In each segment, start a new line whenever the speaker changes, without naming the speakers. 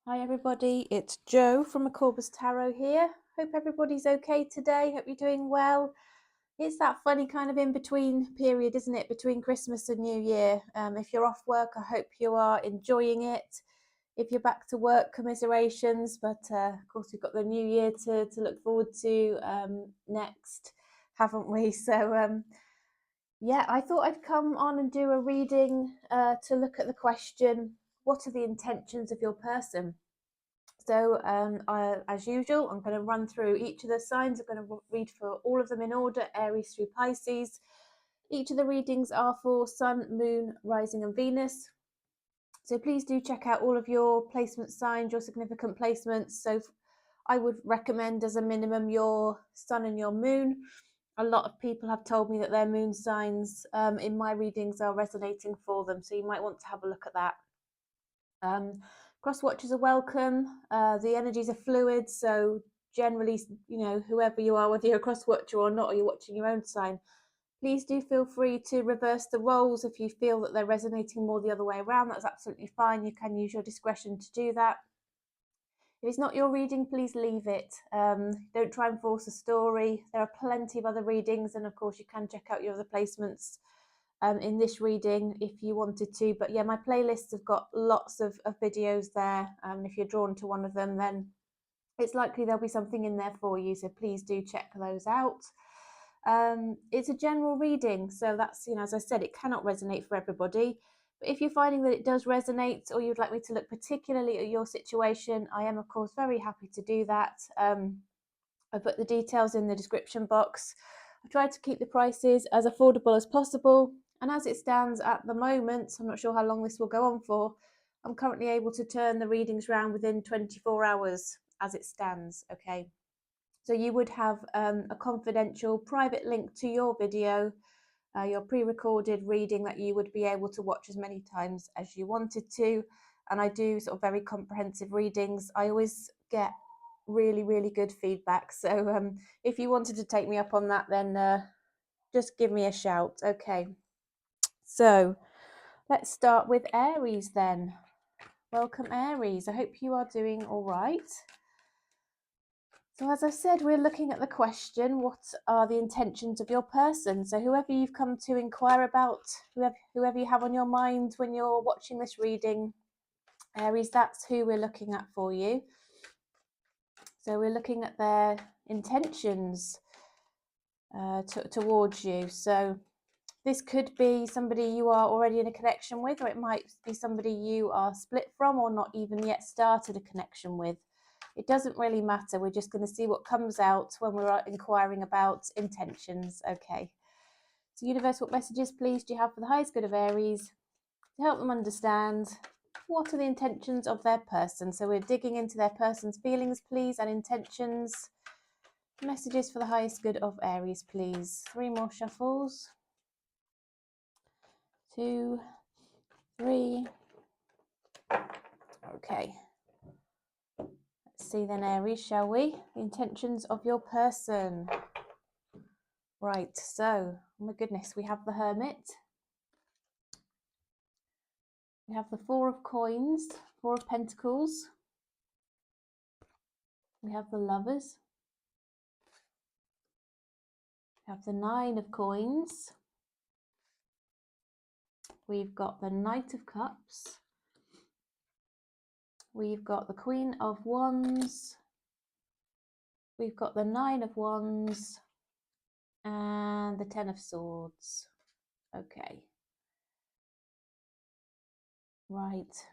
Hi everybody, it's Jo from Aquarius Tarot here. Hope everybody's okay today. Hope you're doing well. It's that funny kind of in-between period, isn't it, between Christmas and New Year. If you're off work, I hope you are enjoying it. If you're back to work, commiserations. But of course, we've got the New Year to look forward to next, haven't we? So yeah, I thought I'd come on and do a reading to look at the question, what are the intentions of your person? So as usual, I'm going to run through each of the signs. I'm going to read for all of them in order, Aries through Pisces. Each of the readings are for Sun, Moon, Rising and Venus. So please do check out all of your placement signs, your significant placements. So I would recommend as a minimum your Sun and your Moon. A lot of people have told me that their moon signs in my readings are resonating for them. So you might want to have a look at that. Cross watchers are welcome. The energies are fluid, so generally, whoever you are, whether you're a cross watcher or not, or you're watching your own sign, please do feel free to reverse the roles if you feel that they're resonating more the other way around. That's absolutely fine. You can use your discretion to do that. If it's not your reading, please leave it. Don't try and force a story. There are plenty of other readings, and of course, you can check out your other placements in this reading if you wanted to. But yeah, my playlists have got lots of videos there. If you're drawn to one of them, then it's likely there'll be something in there for you. So please do check those out. It's a general reading, so that's, as I said, it cannot resonate for everybody. But if you're finding that it does resonate, or you'd like me to look particularly at your situation, I am of course very happy to do that. I put the details in the description box. I tried to keep the prices as affordable as possible, and as it stands at the moment, I'm not sure how long this will go on for, I'm currently able to turn the readings around within 24 hours as it stands, okay? So you would have a confidential private link to your video, your pre-recorded reading that you would be able to watch as many times as you wanted to. And I do sort of very comprehensive readings. I always get really, really good feedback. So if you wanted to take me up on that, then just give me a shout. Okay. So let's start with Aries then. Welcome, Aries. I hope you are doing all right. So as I said, we're looking at the question, what are the intentions of your person? So whoever you've come to inquire about, whoever you have on your mind when you're watching this reading, Aries, that's who we're looking at for you. So we're looking at their intentions towards you. So this could be somebody you are already in a connection with, or it might be somebody you are split from or not even yet started a connection with. It doesn't really matter. We're just going to see what comes out when we're inquiring about intentions. Okay. So universe, what messages, please, do you have for the highest good of Aries to help them understand what are the intentions of their person? So we're digging into their person's feelings, please, and intentions. Messages for the highest good of Aries, please. 3 more shuffles. 2, 3. Okay. Let's see then, Aries, shall we? The intentions of your person. Right, so, oh my goodness, we have the Hermit. We have the 4 of Coins, 4 of Pentacles. We have the Lovers. We have the 9 of Coins. We've got the Knight of Cups. We've got the Queen of Wands. We've got the 9 of Wands. And the 10 of Swords. Okay. Right.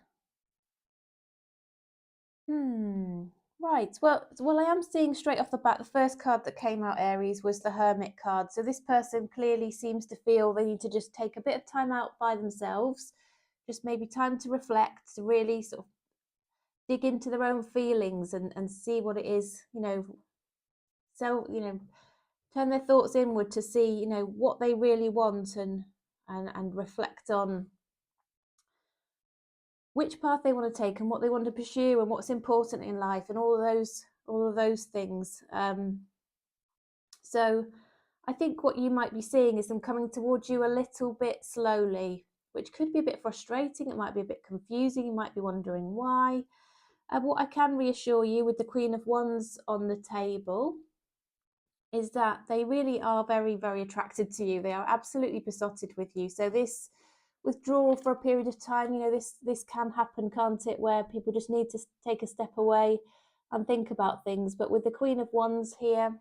Right. Well, I am seeing straight off the bat, the first card that came out, Aries, was the Hermit card. So this person clearly seems to feel they need to just take a bit of time out by themselves, just maybe time to reflect, to really sort of dig into their own feelings and see what it is, so, turn their thoughts inward to see, what they really want and reflect on which path they want to take and what they want to pursue and what's important in life and all of those things. So I think what you might be seeing is them coming towards you a little bit slowly, which could be a bit frustrating. It might be a bit confusing. You might be wondering why. What I can reassure you with the Queen of Wands on the table is that they really are very, very attracted to you. They are absolutely besotted with you. So this withdrawal for a period of time, you know, this can happen, can't it, where people just need to take a step away and think about things. But with the Queen of Wands here,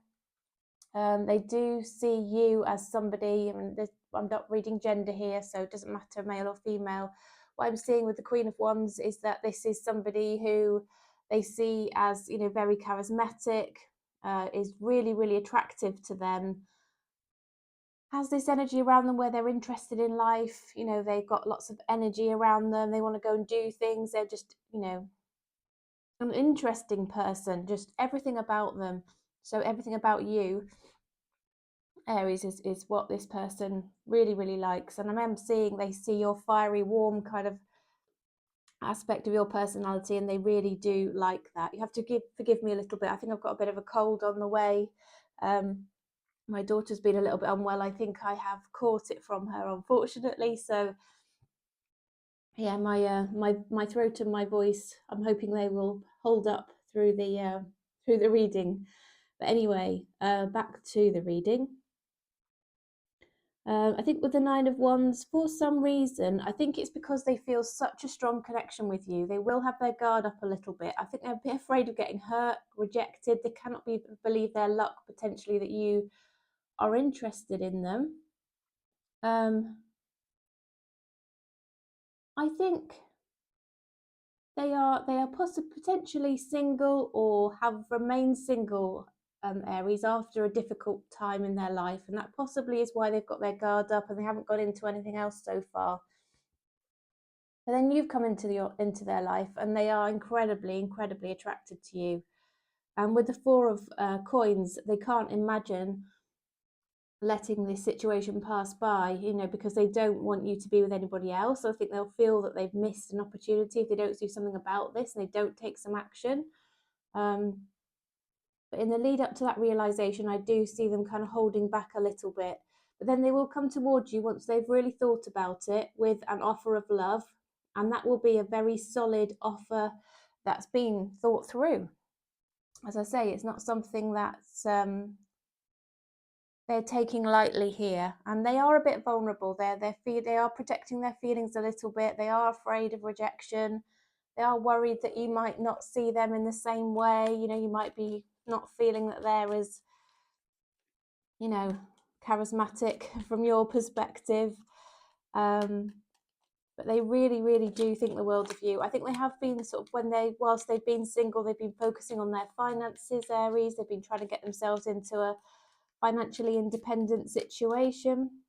they do see you as somebody, I mean, I'm not reading gender here, so it doesn't matter male or female. What I'm seeing with the Queen of Wands is that this is somebody who they see as, you know, very charismatic, is really, really attractive to them, has this energy around them where they're interested in life. You know, they've got lots of energy around them. They want to go and do things. They're just, you know, an interesting person, just everything about them. So everything about you, Aries, is what this person really, really likes. And I remember seeing, they see your fiery, warm kind of aspect of your personality, and they really do like that. You have to forgive me a little bit. I think I've got a bit of a cold on the way. My daughter's been a little bit unwell. I think I have caught it from her, unfortunately. So yeah, my throat and my voice, I'm hoping they will hold up through the reading. But anyway, back to the reading. I think with the Nine of Wands, for some reason, I think it's because they feel such a strong connection with you. They will have their guard up a little bit. I think they're a bit afraid of getting hurt, rejected. They cannot believe their luck, potentially, that you are interested in them. I think they are potentially single or have remained single, Aries, after a difficult time in their life, and that possibly is why they've got their guard up and they haven't got into anything else so far. But then you've come into their life, and they are incredibly, incredibly attracted to you. And with the Four of Coins, they can't imagine letting this situation pass by, you know, because they don't want you to be with anybody else. I think they'll feel that they've missed an opportunity if they don't do something about this and they don't take some action. But in the lead up to that realization, I do see them kind of holding back a little bit. But then they will come towards you once they've really thought about it with an offer of love. And that will be a very solid offer that's been thought through. As I say, it's not something that's they're taking lightly here, and they are a bit vulnerable. They are protecting their feelings a little bit. They are afraid of rejection. They are worried that you might not see them in the same way. You know, you might be not feeling that they're as, you know, charismatic from your perspective. But they really, really do think the world of you. I think they have been sort of, whilst they've been single, they've been focusing on their finances, Aries. They've been trying to get themselves into a financially independent situation.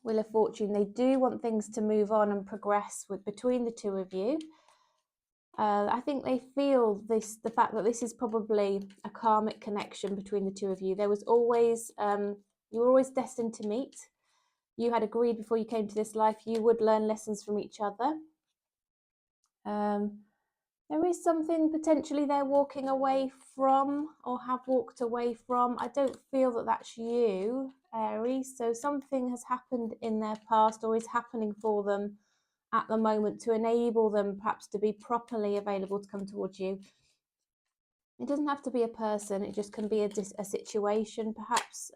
Wheel of Fortune, they do want things to move on and progress between the two of you. I think they feel the fact that this is probably a karmic connection between the two of you. There was always, you were always destined to meet. You had agreed before you came to this life you would learn lessons from each other. There is something potentially they're walking away from or have walked away from. I don't feel that that's you, Aries. So something has happened in their past or is happening for them at the moment to enable them perhaps to be properly available to come towards you. It doesn't have to be a person. It just can be a situation, perhaps.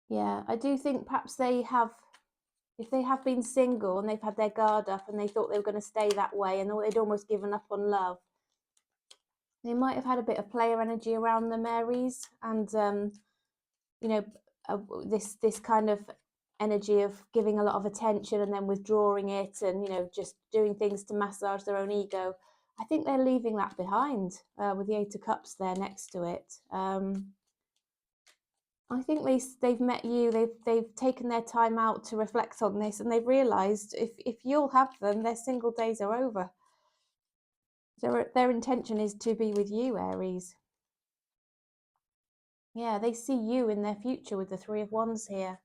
Yeah, I do think perhaps if they have been single and they've had their guard up and they thought they were going to stay that way and they'd almost given up on love, they might have had a bit of player energy around them, Aries, and you know, this kind of energy of giving a lot of attention and then withdrawing it, and you know, just doing things to massage their own ego. I think they're leaving that behind with the Eight of Cups there next to it. I think they've met you. They've taken their time out to reflect on this, and they've realised if you'll have them, their single days are over. Their intention is to be with you, Aries. Yeah, they see you in their future with the Three of Wands here.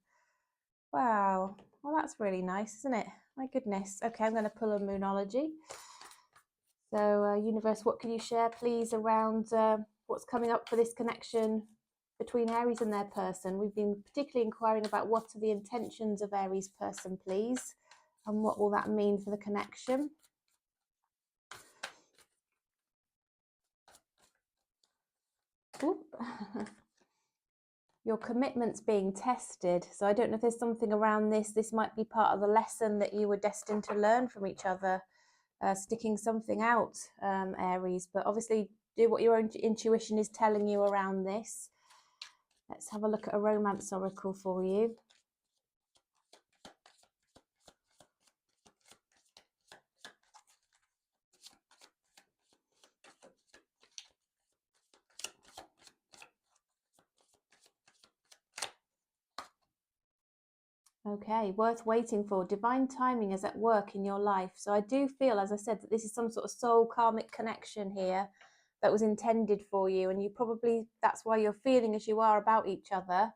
Wow. Well, that's really nice, isn't it? My goodness. Okay, I'm going to pull a Moonology. So, universe, what can you share, please, around what's coming up for this connection between Aries and their person? We've been particularly inquiring about what are the intentions of Aries' person, please, and what will that mean for the connection? Your commitment's being tested. So I don't know if there's something around this. This might be part of the lesson that you were destined to learn from each other, sticking something out, Aries. But obviously do what your own intuition is telling you around this. Let's have a look at a romance oracle for you. Okay, worth waiting for. Divine timing is at work in your life. So I do feel, as I said, that this is some sort of soul karmic connection here that was intended for you. And you probably, that's why you're feeling as you are about each other.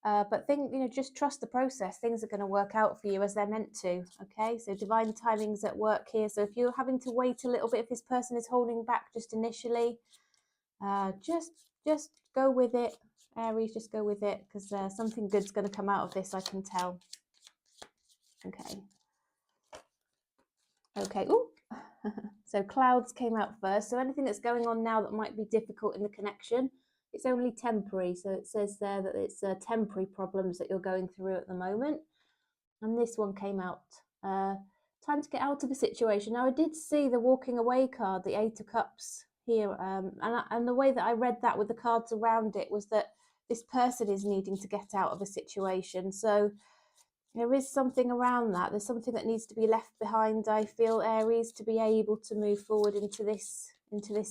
But just trust the process. Things are going to work out for you as they're meant to. Okay, so divine timing's at work here. So if you're having to wait a little bit, if this person is holding back just initially, just go with it, Aries. Just go with it, because something good's going to come out of this, I can tell. Okay. Ooh. So clouds came out first. So anything that's going on now that might be difficult in the connection, it's only temporary. So it says there that it's temporary problems that you're going through at the moment. And this one came out. Time to get out of a situation. Now I did see the walking away card, the 8 of Cups here. And the way that I read that with the cards around it was that this person is needing to get out of a situation. So there is something around that. There's something that needs to be left behind, I feel, Aries, to be able to move forward into this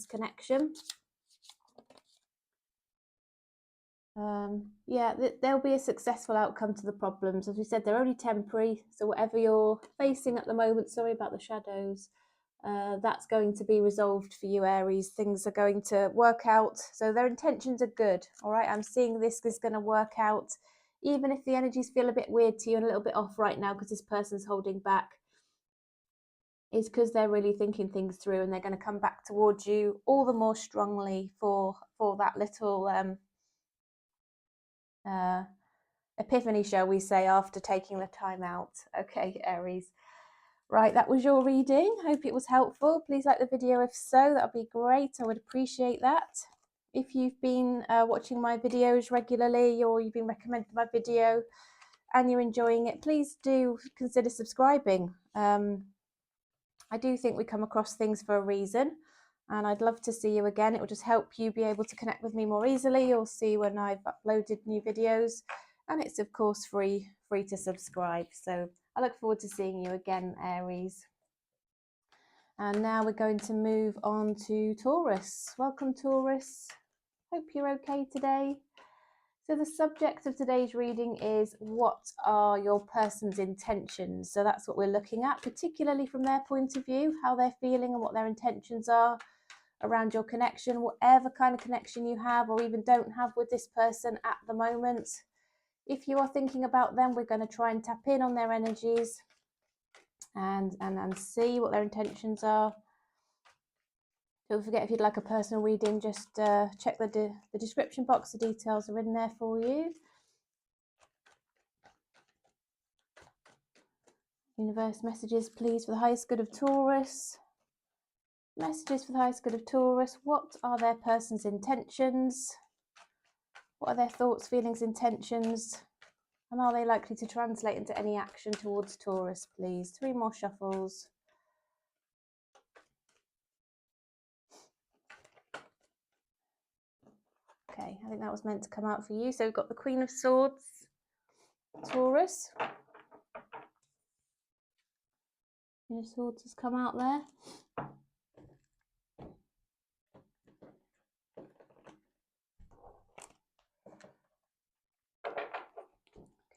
connection. There'll be a successful outcome to the problems. As we said, they're only temporary. So whatever you're facing at the moment, sorry about the shadows, that's going to be resolved for you, Aries. Things are going to work out. So their intentions are good. All right, I'm seeing this is going to work out. Even if the energies feel a bit weird to you and a little bit off right now because this person's holding back, it's because they're really thinking things through, and they're going to come back towards you all the more strongly for that little epiphany, shall we say, after taking the time out. Okay, Aries. Right, that was your reading. Hope it was helpful. Please like the video if so. That would be great. I would appreciate that. If you've been watching my videos regularly, or you've been recommended my video and you're enjoying it, please do consider subscribing. I do think we come across things for a reason, and I'd love to see you again. It will just help you be able to connect with me more easily. You'll see when I've uploaded new videos, and it's of course free to subscribe. So I look forward to seeing you again, Aries. And now we're going to move on to Taurus. Welcome, Taurus. Hope you're okay today. So the subject of today's reading is, what are your person's intentions? So that's what we're looking at, particularly from their point of view, how they're feeling and what their intentions are around your connection, whatever kind of connection you have or even don't have with this person at the moment. If you are thinking about them, we're going to try and tap in on their energies and see what their intentions are. Don't forget, if you'd like a personal reading, just check the description box. The details are in there for you. Universe, messages, please, for the highest good of Taurus. Messages for the highest good of Taurus. What are their person's intentions? What are their thoughts, feelings, intentions? And are they likely to translate into any action towards Taurus, please? 3 more shuffles. Okay, I think that was meant to come out for you. So we've got the Queen of Swords, Taurus. Queen of Swords has come out there.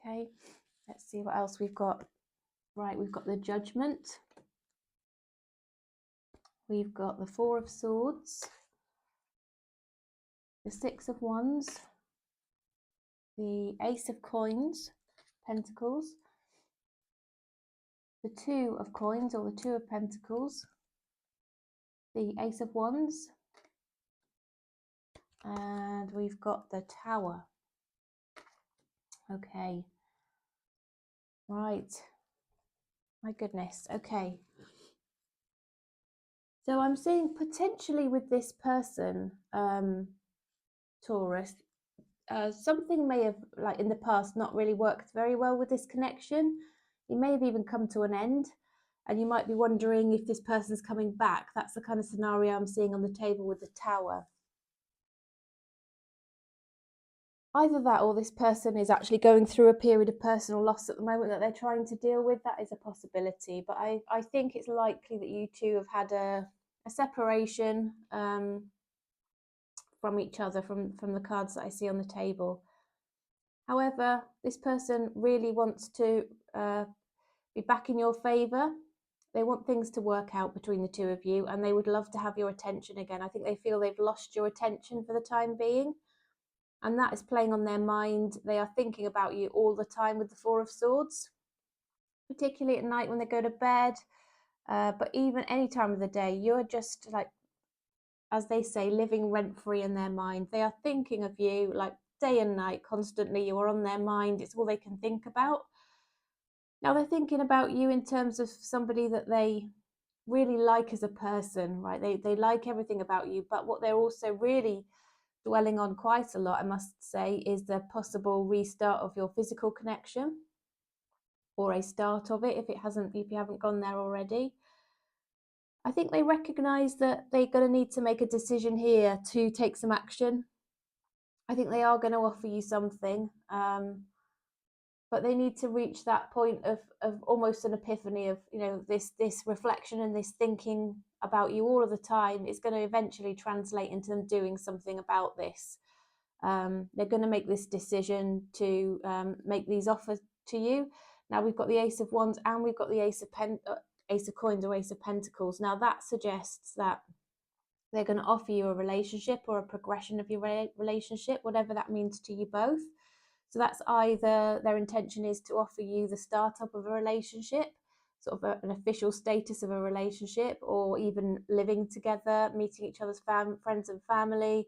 Okay, let's see what else we've got. Right, we've got the Judgment. We've got the 4 of Swords, the 6 of Wands, the Ace of Coins, Pentacles, the 2 of Coins or the 2 of Pentacles, the Ace of Wands, and we've got the Tower. Okay, right, my goodness. Okay, so I'm seeing potentially with this person, Taurus, something may have, like in the past, not really worked very well with this connection. You may have even come to an end, and you might be wondering if this person's coming back. That's the kind of scenario I'm seeing on the table with the Tower. Either that, or this person is actually going through a period of personal loss at the moment that they're trying to deal with. That is a possibility, but I think it's likely that you two have had a separation from each other, from the cards that I see on the table. However, this person really wants to be back in your favour. They want things to work out between the two of you, and they would love to have your attention again. I think they feel they've lost your attention for the time being, and that is playing on their mind. They are thinking about you all the time with the Four of Swords, particularly at night when they go to bed, but even any time of the day. You're just, like, as they say, living rent-free in their mind. They are thinking of you like day and night, constantly. You are on their mind. It's all they can think about. Now they're thinking about you in terms of somebody that they really like as a person, right? They like everything about you, but what they're also really dwelling on quite a lot, I must say, is the possible restart of your physical connection, or a start of it if you haven't gone there already. I think they recognize that they're going to need to make a decision here to take some action. I think they are going to offer you something, but they need to reach that point of almost an epiphany of, this reflection and this thinking about you all of the time is going to eventually translate into them doing something about this. They're going to make this decision to make these offers to you. Now we've got the Ace of Wands and we've got the Ace of Coins or Ace of Pentacles. Now that suggests that they're going to offer you a relationship or a progression of your relationship, whatever that means to you both. So that's either their intention is to offer you the startup of a relationship, sort of an official status of a relationship, or even living together, meeting each other's friends and family.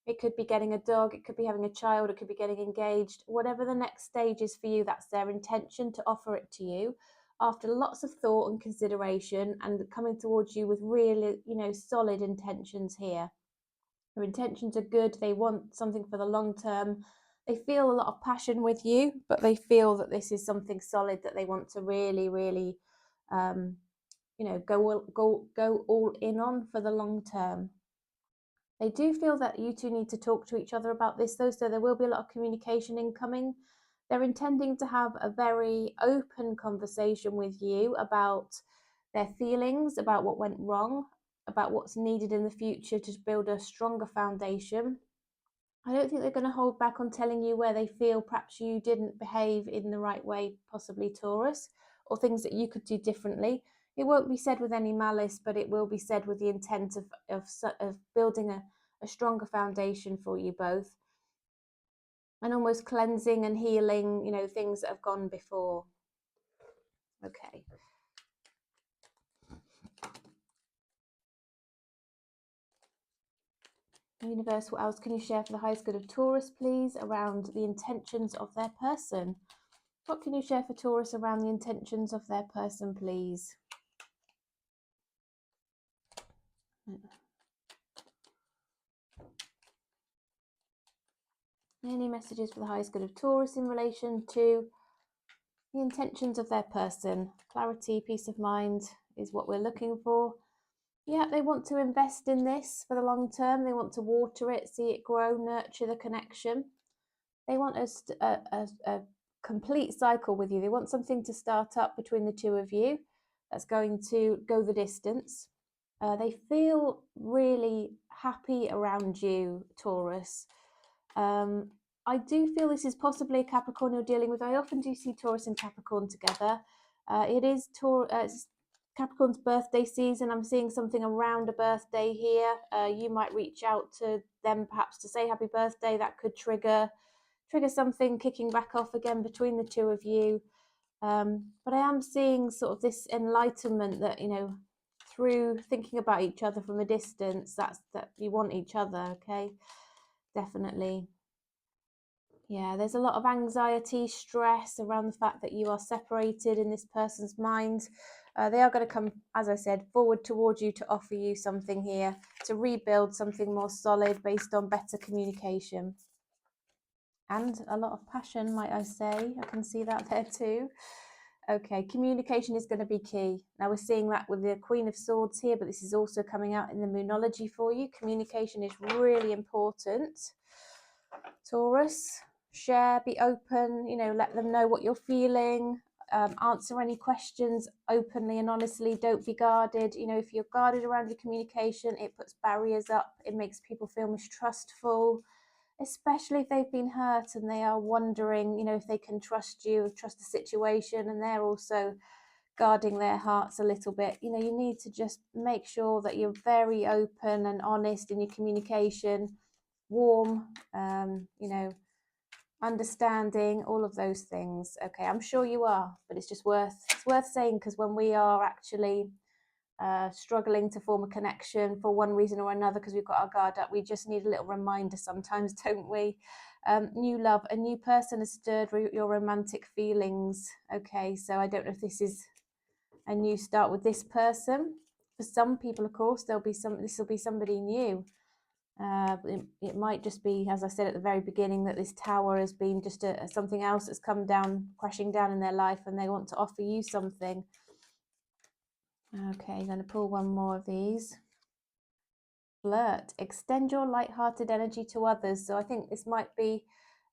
It could be getting a dog, it could be having a child, it could be getting engaged. Whatever the next stage is for you, that's their intention to offer it to you after lots of thought and consideration, and coming towards you with really, solid intentions here. Their intentions are good. They want something for the long term. They feel a lot of passion with you, but they feel that this is something solid that they want to really, really, go all in on for the long term. They do feel that you two need to talk to each other about this, though, so there will be a lot of communication incoming. They're intending to have a very open conversation with you about their feelings, about what went wrong, about what's needed in the future to build a stronger foundation. I don't think they're going to hold back on telling you where they feel perhaps you didn't behave in the right way, possibly Taurus, or things that you could do differently. It won't be said with any malice, but it will be said with the intent of building a stronger foundation for you both, and almost cleansing and healing, things that have gone before. Okay. Universe, what else can you share for the highest good of Taurus, please, around the intentions of their person? What can you share for Taurus around the intentions of their person, please? Any messages for the highest good of Taurus in relation to the intentions of their person? Clarity, peace of mind is what we're looking for. Yeah, they want to invest in this for the long term. They want to water it, see it grow, nurture the connection. They want a complete cycle with you. They want something to start up between the two of you that's going to go the distance. They feel really happy around you, Taurus. I do feel this is possibly a Capricorn you're dealing with. I often do see Taurus and Capricorn together. It is Capricorn's birthday season. I'm seeing something around a birthday here. You might reach out to them perhaps to say happy birthday. That could trigger something kicking back off again between the two of you. But I am seeing sort of this enlightenment that, through thinking about each other from a distance, that you want each other. Okay, definitely. Yeah, there's a lot of anxiety, stress around the fact that you are separated in this person's mind. They are going to come, as I said, forward towards you to offer you something here, to rebuild something more solid based on better communication. And a lot of passion, might I say. I can see that there too. Okay, communication is going to be key. Now we're seeing that with the Queen of Swords here, but this is also coming out in the Moonology for you. Communication is really important. Taurus, share, be open, let them know what you're feeling. Answer any questions openly and honestly. Don't be guarded. If you're guarded around your communication, it puts barriers up. It makes people feel mistrustful, especially if they've been hurt and they are wondering, if they can trust you, trust the situation, and they're also guarding their hearts a little bit. You need to just make sure that you're very open and honest in your communication, warm, understanding, all of those things. Okay, I'm sure you are, but it's worth saying, because when we are actually struggling to form a connection for one reason or another, because we've got our guard up, we just need a little reminder sometimes, don't we? New love, a new person has stirred your romantic feelings. Okay, so I don't know if this is a new start with this person. For some people, of course, this will be somebody new. It might just be, as I said at the very beginning, that this tower has been just something else that's come down, crashing down in their life, and they want to offer you something. Okay, I'm going to pull one more of these. Flirt. Extend your light-hearted energy to others. So I think this might be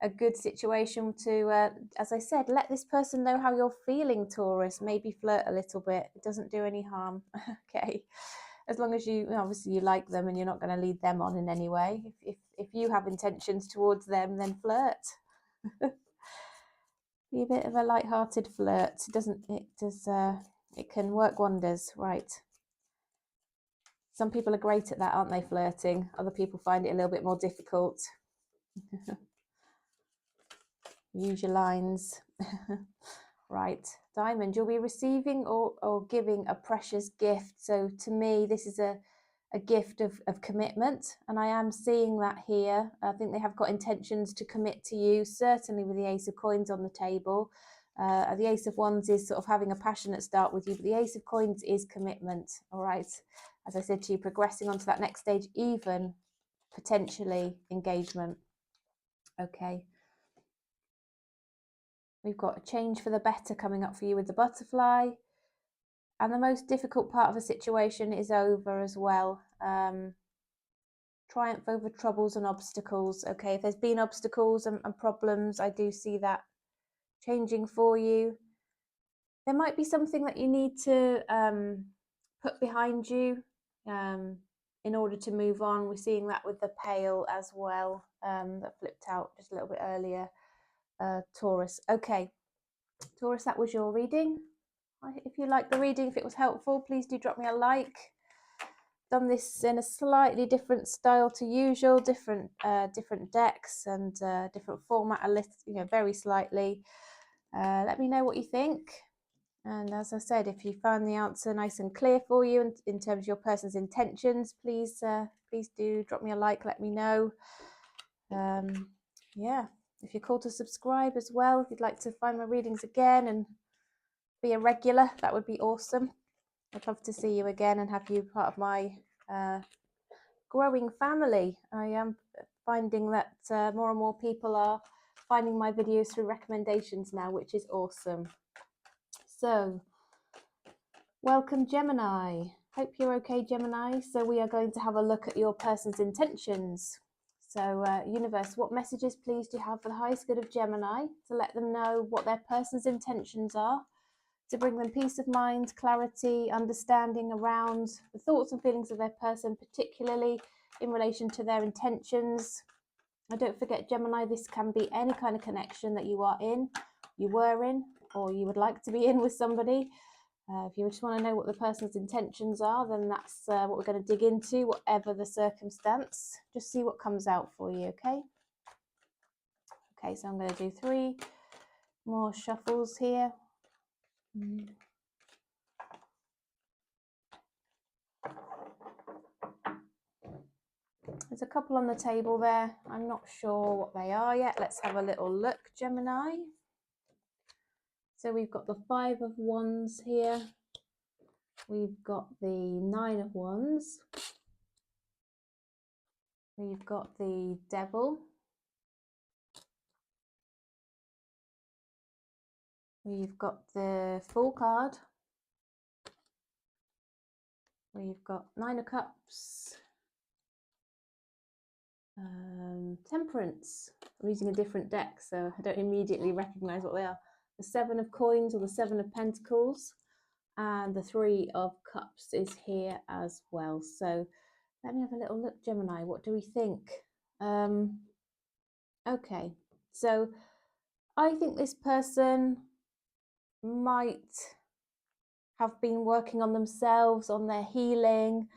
a good situation to, as I said, let this person know how you're feeling, Taurus. Maybe flirt a little bit. It doesn't do any harm. Okay. As long as obviously you like them and you're not going to lead them on in any way. If you have intentions towards them, then flirt. Be a bit of a light-hearted flirt. It can work wonders, right? Some people are great at that, aren't they, flirting? Other people find it a little bit more difficult. Use your lines. Right, Diamond, you'll be receiving or giving a precious gift. So to me, this is a gift of commitment, and I am seeing that here. I think they have got intentions to commit to you, certainly with the Ace of Coins on the table. The Ace of Wands is sort of having a passionate start with you, but the Ace of Coins is commitment, all right? As I said to you, progressing on to that next stage, even potentially engagement. Okay. We've got a change for the better coming up for you with the butterfly. And the most difficult part of a situation is over as well. Triumph over troubles and obstacles. Okay, if there's been obstacles and problems, I do see that changing for you. There might be something that you need to put behind you in order to move on. We're seeing that with the Pale as well, that flipped out just a little bit earlier. Taurus. Okay, Taurus, that was your reading. If you liked the reading, if it was helpful, please do drop me a like. Done this in a slightly different style to usual, different decks and different format, very slightly. Let me know what you think. And as I said, if you found the answer nice and clear for you in terms of your person's intentions, please do drop me a like, let me know. Yeah, if you're called to subscribe as well, if you'd like to find my readings again and be a regular, that would be awesome. I'd love to see you again and have you part of my growing family. I am finding that more and more people are finding my videos through recommendations now, which is awesome. So, welcome Gemini. Hope you're okay, Gemini. So we are going to have a look at your person's intentions. So universe, what messages please do you have for the highest good of Gemini to let them know what their person's intentions are, to bring them peace of mind, clarity, understanding around the thoughts and feelings of their person, particularly in relation to their intentions. Now, don't forget, Gemini, this can be any kind of connection that you are in, you were in, or you would like to be in with somebody. If you just want to know what the person's intentions are, then that's what we're going to dig into, whatever the circumstance. Just see what comes out for you, okay? Okay, so I'm going to do 3 more shuffles here. There's a couple on the table there. I'm not sure what they are yet. Let's have a little look, Gemini. So we've got the 5 of Wands here. We've got the 9 of Wands. We've got the Devil. We've got the Fool card. We've got 9 of Cups. Temperance. I'm using a different deck, so I don't immediately recognize what they are. The 7 of Coins or the 7 of Pentacles, and the 3 of Cups is here as well. So let me have a little look, Gemini. What do we think? Okay, so I think this person might have been working on themselves, on their healing,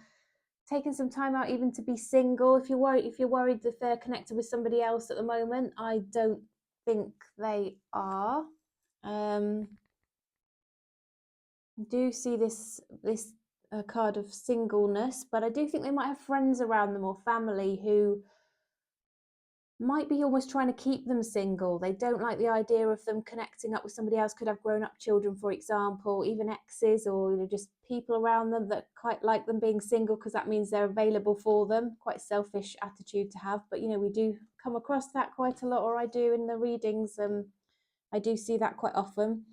taking some time out even to be single. If you're worried that they're connected with somebody else at the moment, I don't think they are. Do see this card of singleness, but I do think they might have friends around them or family who might be almost trying to keep them single. They don't like the idea of them connecting up with somebody else. Could have grown-up children, for example, even exes, or just people around them that quite like them being single because that means they're available for them. Quite selfish attitude to have, but we do come across that quite a lot, or I do in the readings. I do see that quite often.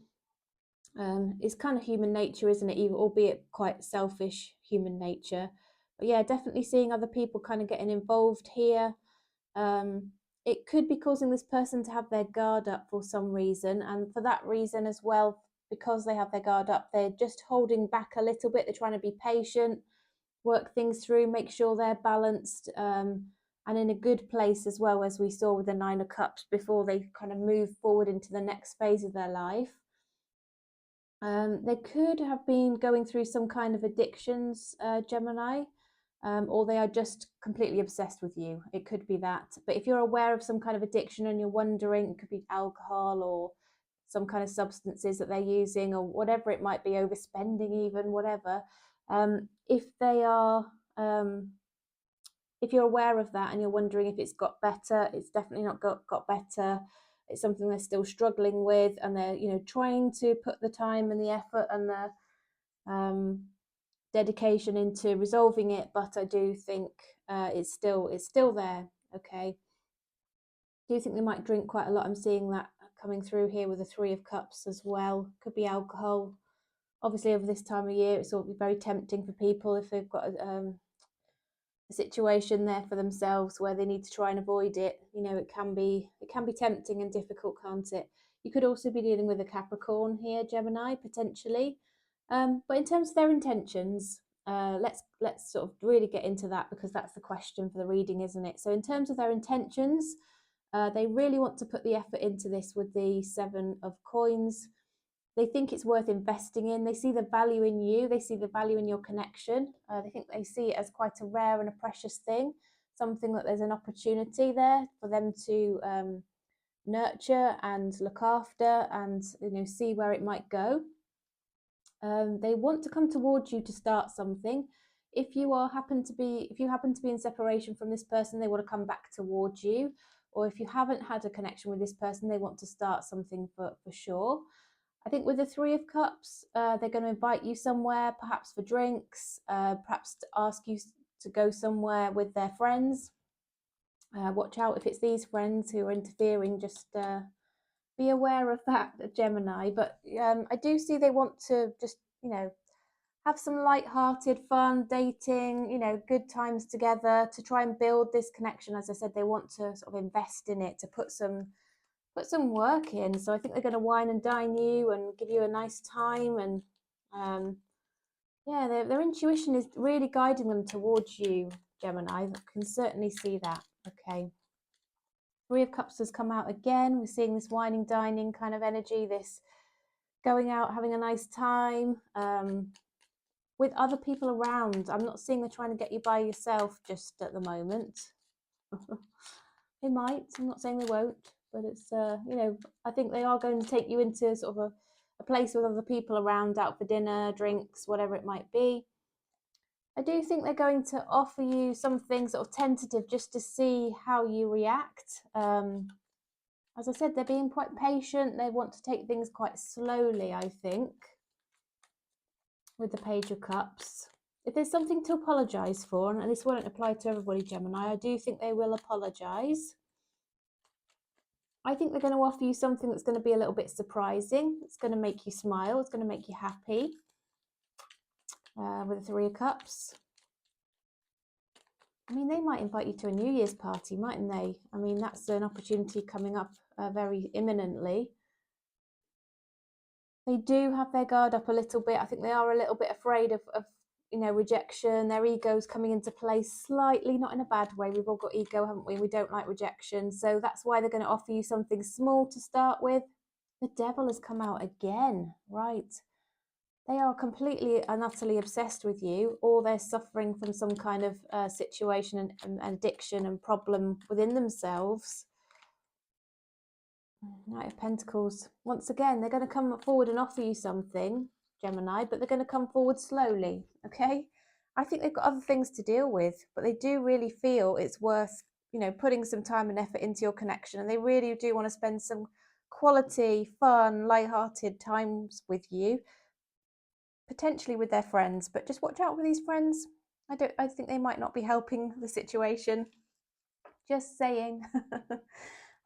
It's kind of human nature, isn't it? Even albeit quite selfish human nature. But yeah, definitely seeing other people kind of getting involved here. It could be causing this person to have their guard up for some reason, and for that reason as well, because they have their guard up, they're just holding back a little bit. They're trying to be patient, work things through, make sure they're balanced, and in a good place as well, as we saw with the 9 of Cups, before they kind of move forward into the next phase of their life. They could have been going through some kind of addictions, Gemini, or they are just completely obsessed with you. It could be that. But if you're aware of some kind of addiction and you're wondering, it could be alcohol or some kind of substances that they're using, or whatever it might be, overspending even, whatever. If they are, if you're aware of that and you're wondering if it's got better, it's definitely not got better. It's something they're still struggling with, and they're trying to put the time and the effort and the dedication into resolving it, but I do think it's still there. Okay, I do think they might drink quite a lot. I'm seeing that coming through here with the 3 of Cups as well. Could be alcohol. Obviously, over this time of year, it's all very tempting for people if they've got a situation there for themselves where they need to try and avoid it. It can be tempting and difficult, can't it? You could also be dealing with a Capricorn here, Gemini, potentially. But in terms of their intentions, let's sort of really get into that, because that's the question for the reading, isn't it? So in terms of their intentions, they really want to put the effort into this with the 7 of Coins. They think it's worth investing in. They see the value in you. They see the value in your connection. They see it as quite a rare and a precious thing, something that there's an opportunity there for them to nurture and look after, and see where it might go. They want to come towards you to start something. If you happen to be in separation from this person, they want to come back towards you. Or if you haven't had a connection with this person, they want to start something for sure. I think with the 3 of Cups, they're going to invite you somewhere, perhaps for drinks, perhaps to ask you to go somewhere with their friends. Watch out if it's these friends who are interfering. Just be aware of that, Gemini. But I do see they want to just, have some light-hearted fun, dating, good times together to try and build this connection. As I said, they want to sort of invest in it, to put some work in. So I think they're going to wine and dine you and give you a nice time. And yeah, their intuition is really guiding them towards you, Gemini. I can certainly see that. Okay. 3 of Cups has come out again. We're seeing this wining, dining kind of energy, this going out, having a nice time with other people around. I'm not seeing they're trying to get you by yourself just at the moment. They might. I'm not saying they won't, but it's I think they are going to take you into sort of a place with other people around, out for dinner, drinks, whatever it might be. I do think they're going to offer you something sort of tentative just to see how you react. As I said, they're being quite patient. They want to take things quite slowly, I think, with the Page of Cups. If there's something to apologise for, and this won't apply to everybody, Gemini, I do think they will apologise. I think they're going to offer you something that's going to be a little bit surprising. It's going to make you smile. It's going to make you happy. With the Three of Cups. I mean, they might invite you to a New Year's party, mightn't they? I mean, that's an opportunity coming up very imminently. They do have their guard up a little bit. I think they are a little bit afraid of you know, rejection. Their ego's coming into play slightly, not in a bad way. We've all got ego, haven't we? We don't like rejection. So that's why they're going to offer you something small to start with. The Devil has come out again, right? They are completely and utterly obsessed with you, or they're suffering from some kind of situation and addiction and problem within themselves. Knight of Pentacles. Once again, they're going to come forward and offer you something, Gemini, but they're going to come forward slowly, okay? I think they've got other things to deal with, but they do really feel it's worth, you know, putting some time and effort into your connection, and they really do want to spend some quality, fun, light-hearted times with you, potentially with their friends, but just watch out for these friends. I think they might not be helping the situation. Just saying.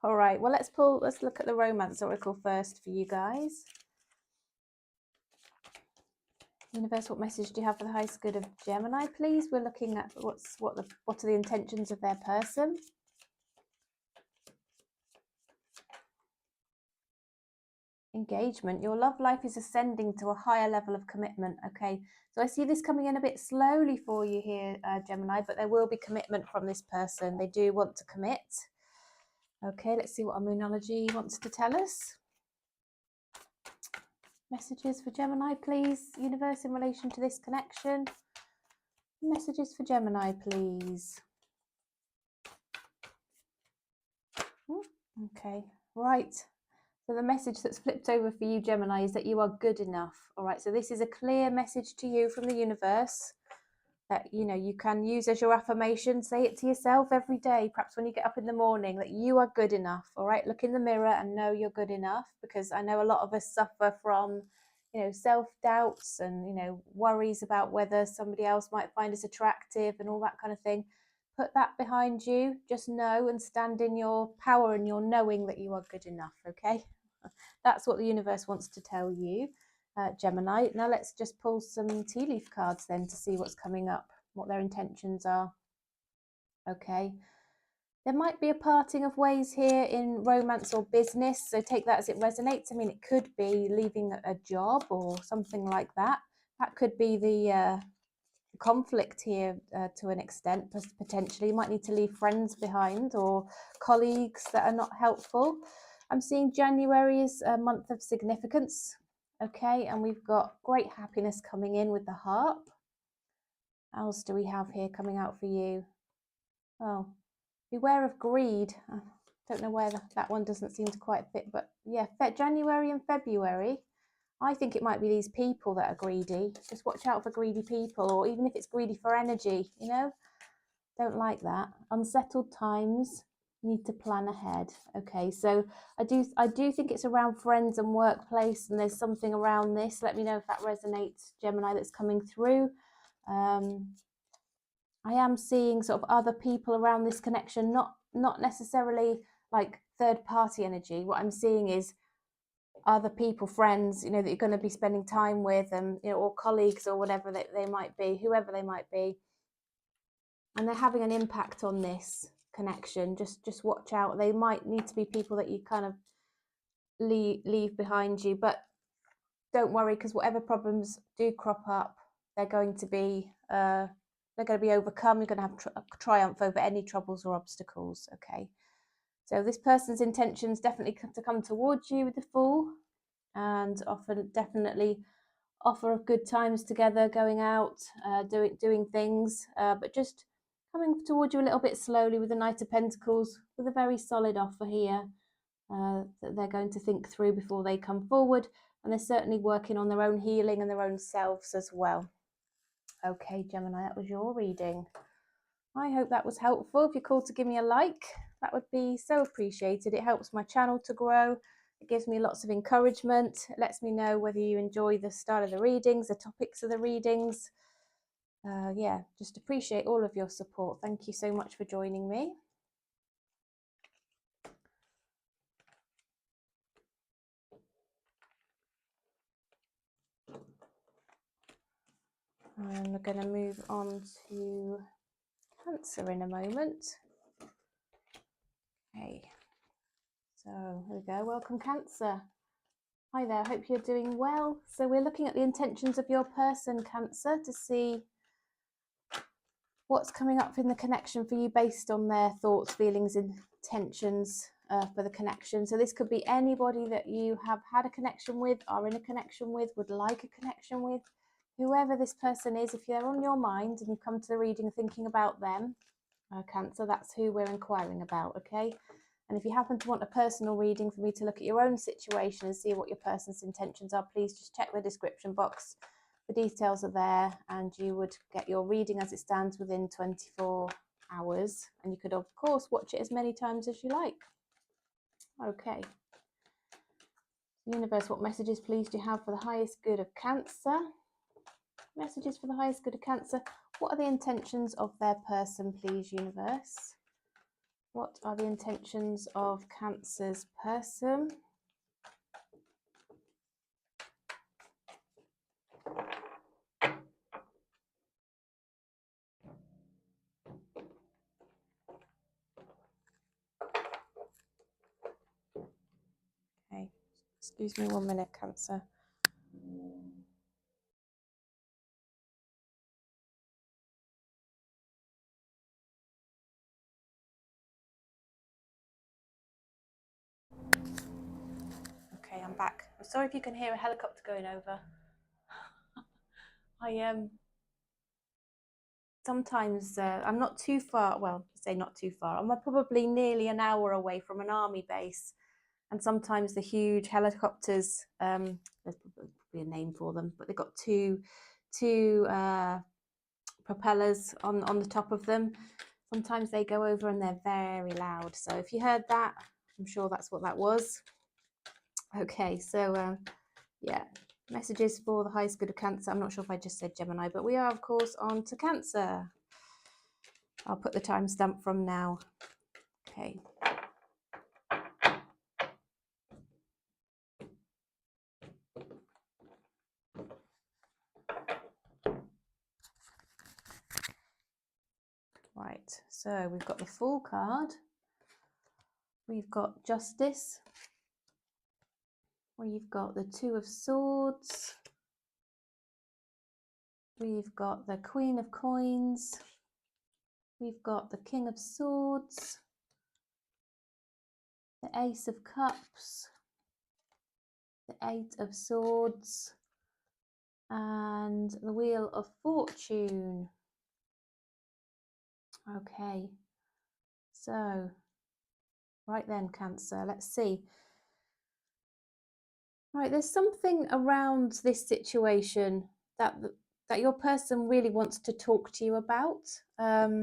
All right, well, let's look at the romance oracle first for you guys. Universe, what message do you have for the highest good of Gemini, please? We're looking at what are the intentions of their person. Engagement. Your love life is ascending to a higher level of commitment. Okay, so I see this coming in a bit slowly for you here, Gemini, but there will be commitment from this person. They do want to commit. Okay, let's see what our Moonology wants to tell us. Messages for Gemini, please. Universe, in relation to this connection. Messages for Gemini, please. Okay, right. So the message that's flipped over for you, Gemini, is that you are good enough. All right, so this is a clear message to you from the universe that, you know, you can use as your affirmation. Say it to yourself every day, perhaps when you get up in the morning, that you are good enough. All right, look in the mirror and know you're good enough, because I know a lot of us suffer from, you know, self-doubts and, you know, worries about whether somebody else might find us attractive and all that kind of thing. Put that behind you. Just know and stand in your power and your knowing that you are good enough. Okay, that's what the universe wants to tell you, Gemini. Now let's just pull some tea leaf cards then to see what's coming up, what their intentions are. Okay, there might be a parting of ways here in romance or business, so take that as it resonates. I mean, it could be leaving a job or something like that. That could be the conflict here to an extent. Potentially you might need to leave friends behind or colleagues that are not helpful. I'm seeing January is a month of significance. Okay, and we've got great happiness coming in with the harp. What else do we have here coming out for you? Oh, beware of greed. I don't know where that one doesn't seem to quite fit, but yeah, January and February. I think it might be these people that are greedy. Just watch out for greedy people, or even if it's greedy for energy, you know, don't like that. Unsettled times, need to plan ahead. Okay, so I do think it's around friends and workplace, and there's something around this. Let me know if that resonates, Gemini, that's coming through. I am seeing sort of other people around this connection, not necessarily like third party energy. What I'm seeing is other people, friends, you know, that you're going to be spending time with, and you know, or colleagues or whatever they might be, whoever they might be, and they're having an impact on this connection. Just watch out. They might need to be people that you kind of leave behind you, but don't worry, because whatever problems do crop up, they're going to be overcome. You're going to have triumph over any troubles or obstacles. Okay, so this person's intentions definitely to come towards you with the Fool, and definitely offer of good times together, going out, doing things, but just coming towards you a little bit slowly with the Knight of Pentacles, with a very solid offer here that they're going to think through before they come forward, and they're certainly working on their own healing and their own selves as well. Okay, Gemini, that was your reading. I hope that was helpful. If you're called to give me a like, that would be so appreciated. It helps my channel to grow. It gives me lots of encouragement. It lets me know whether you enjoy the style of the readings, the topics of the readings. Yeah, just appreciate all of your support. Thank you so much for joining me. And we're going to move on to Cancer in a moment. Okay, so here we go. Welcome, Cancer. Hi there, hope you're doing well. So we're looking at the intentions of your person, Cancer, to see what's coming up in the connection for you based on their thoughts, feelings, intentions for the connection. So this could be anybody that you have had a connection with, are in a connection with, would like a connection with, whoever this person is. If they're on your mind and you come to the reading thinking about them, Cancer, that's who we're inquiring about, okay? And if you happen to want a personal reading for me to look at your own situation and see what your person's intentions are, please just check the description box. The details are there, and you would get your reading as it stands within 24 hours. And you could, of course, watch it as many times as you like. Okay. Universe, what messages, please, do you have for the highest good of Cancer? Messages for the highest good of Cancer. What are the intentions of their person, please, Universe? What are the intentions of Cancer's person? Okay, excuse me 1 minute, Cancer. Okay, I'm back. I'm sorry if you can hear a helicopter going over. I sometimes I'm not too far, well, say not too far, I'm probably nearly an hour away from an army base, and sometimes the huge helicopters, there's probably a name for them, but they've got two propellers on the top of them. Sometimes they go over and they're very loud, so if you heard that, I'm sure that's what that was. Okay, so yeah, messages for the highest good of Cancer. I'm not sure if I just said Gemini, but we are, of course, on to Cancer. I'll put the timestamp from now. Okay. Right, so we've got the Fool card. We've got Justice. We've got the Two of Swords. We've got the Queen of Coins. We've got the King of Swords. The Ace of Cups. The Eight of Swords. And the Wheel of Fortune. Okay, so right then, Cancer, let's see. Right, there's something around this situation that your person really wants to talk to you about. Yeah,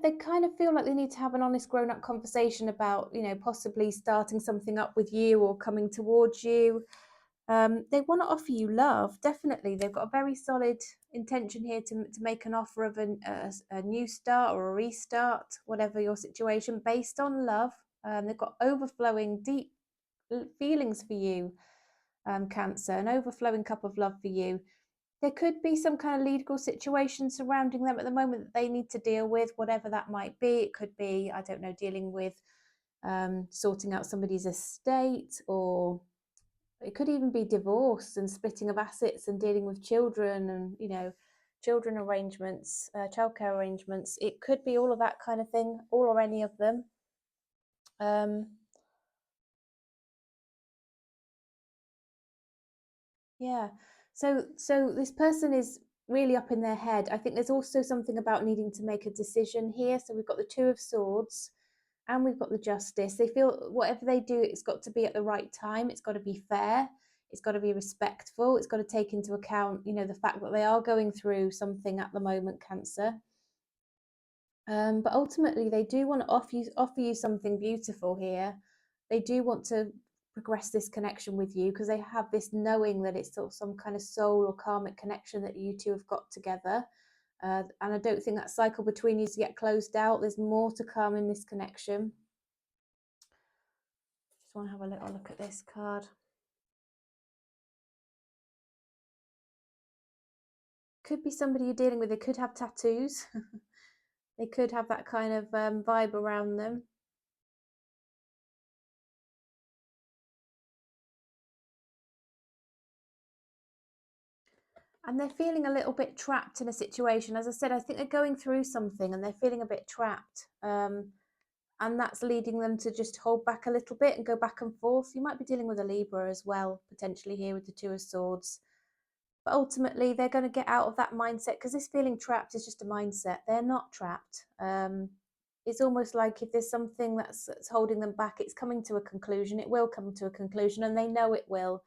they kind of feel like they need to have an honest grown-up conversation about, you know, possibly starting something up with you or coming towards you. They want to offer you love, definitely. They've got a very solid intention here to make an offer of a new start or a restart, whatever your situation, based on love. They've got overflowing deep feelings for you, Cancer, an overflowing cup of love for you. There could be some kind of legal situation surrounding them at the moment that they need to deal with, whatever that might be. It could be, I don't know, dealing with sorting out somebody's estate, or it could even be divorce and splitting of assets and dealing with children and, you know, children arrangements, childcare arrangements. It could be all of that kind of thing, all or any of them. Yeah. So this person is really up in their head. I think there's also something about needing to make a decision here. So we've got the Two of Swords and we've got the Justice. They feel whatever they do, it's got to be at the right time. It's got to be fair. It's got to be respectful. It's got to take into account, you know, the fact that they are going through something at the moment, Cancer. But ultimately, they do want to offer you something beautiful here. They do want to progress this connection with you because they have this knowing that it's sort of some kind of soul or karmic connection that you two have got together. And I don't think that cycle between you is yet closed out. There's more to come in this connection. Just want to have a little look at this card. Could be somebody you're dealing with. They could have tattoos. They could have that kind of vibe around them. And they're feeling a little bit trapped in a situation. As I said, I think they're going through something and they're feeling a bit trapped. And that's leading them to just hold back a little bit and go back and forth. You might be dealing with a Libra as well, potentially here with the Two of Swords. But ultimately, they're going to get out of that mindset because this feeling trapped is just a mindset. They're not trapped. It's almost like if there's something that's holding them back, it's coming to a conclusion. It will come to a conclusion and they know it will.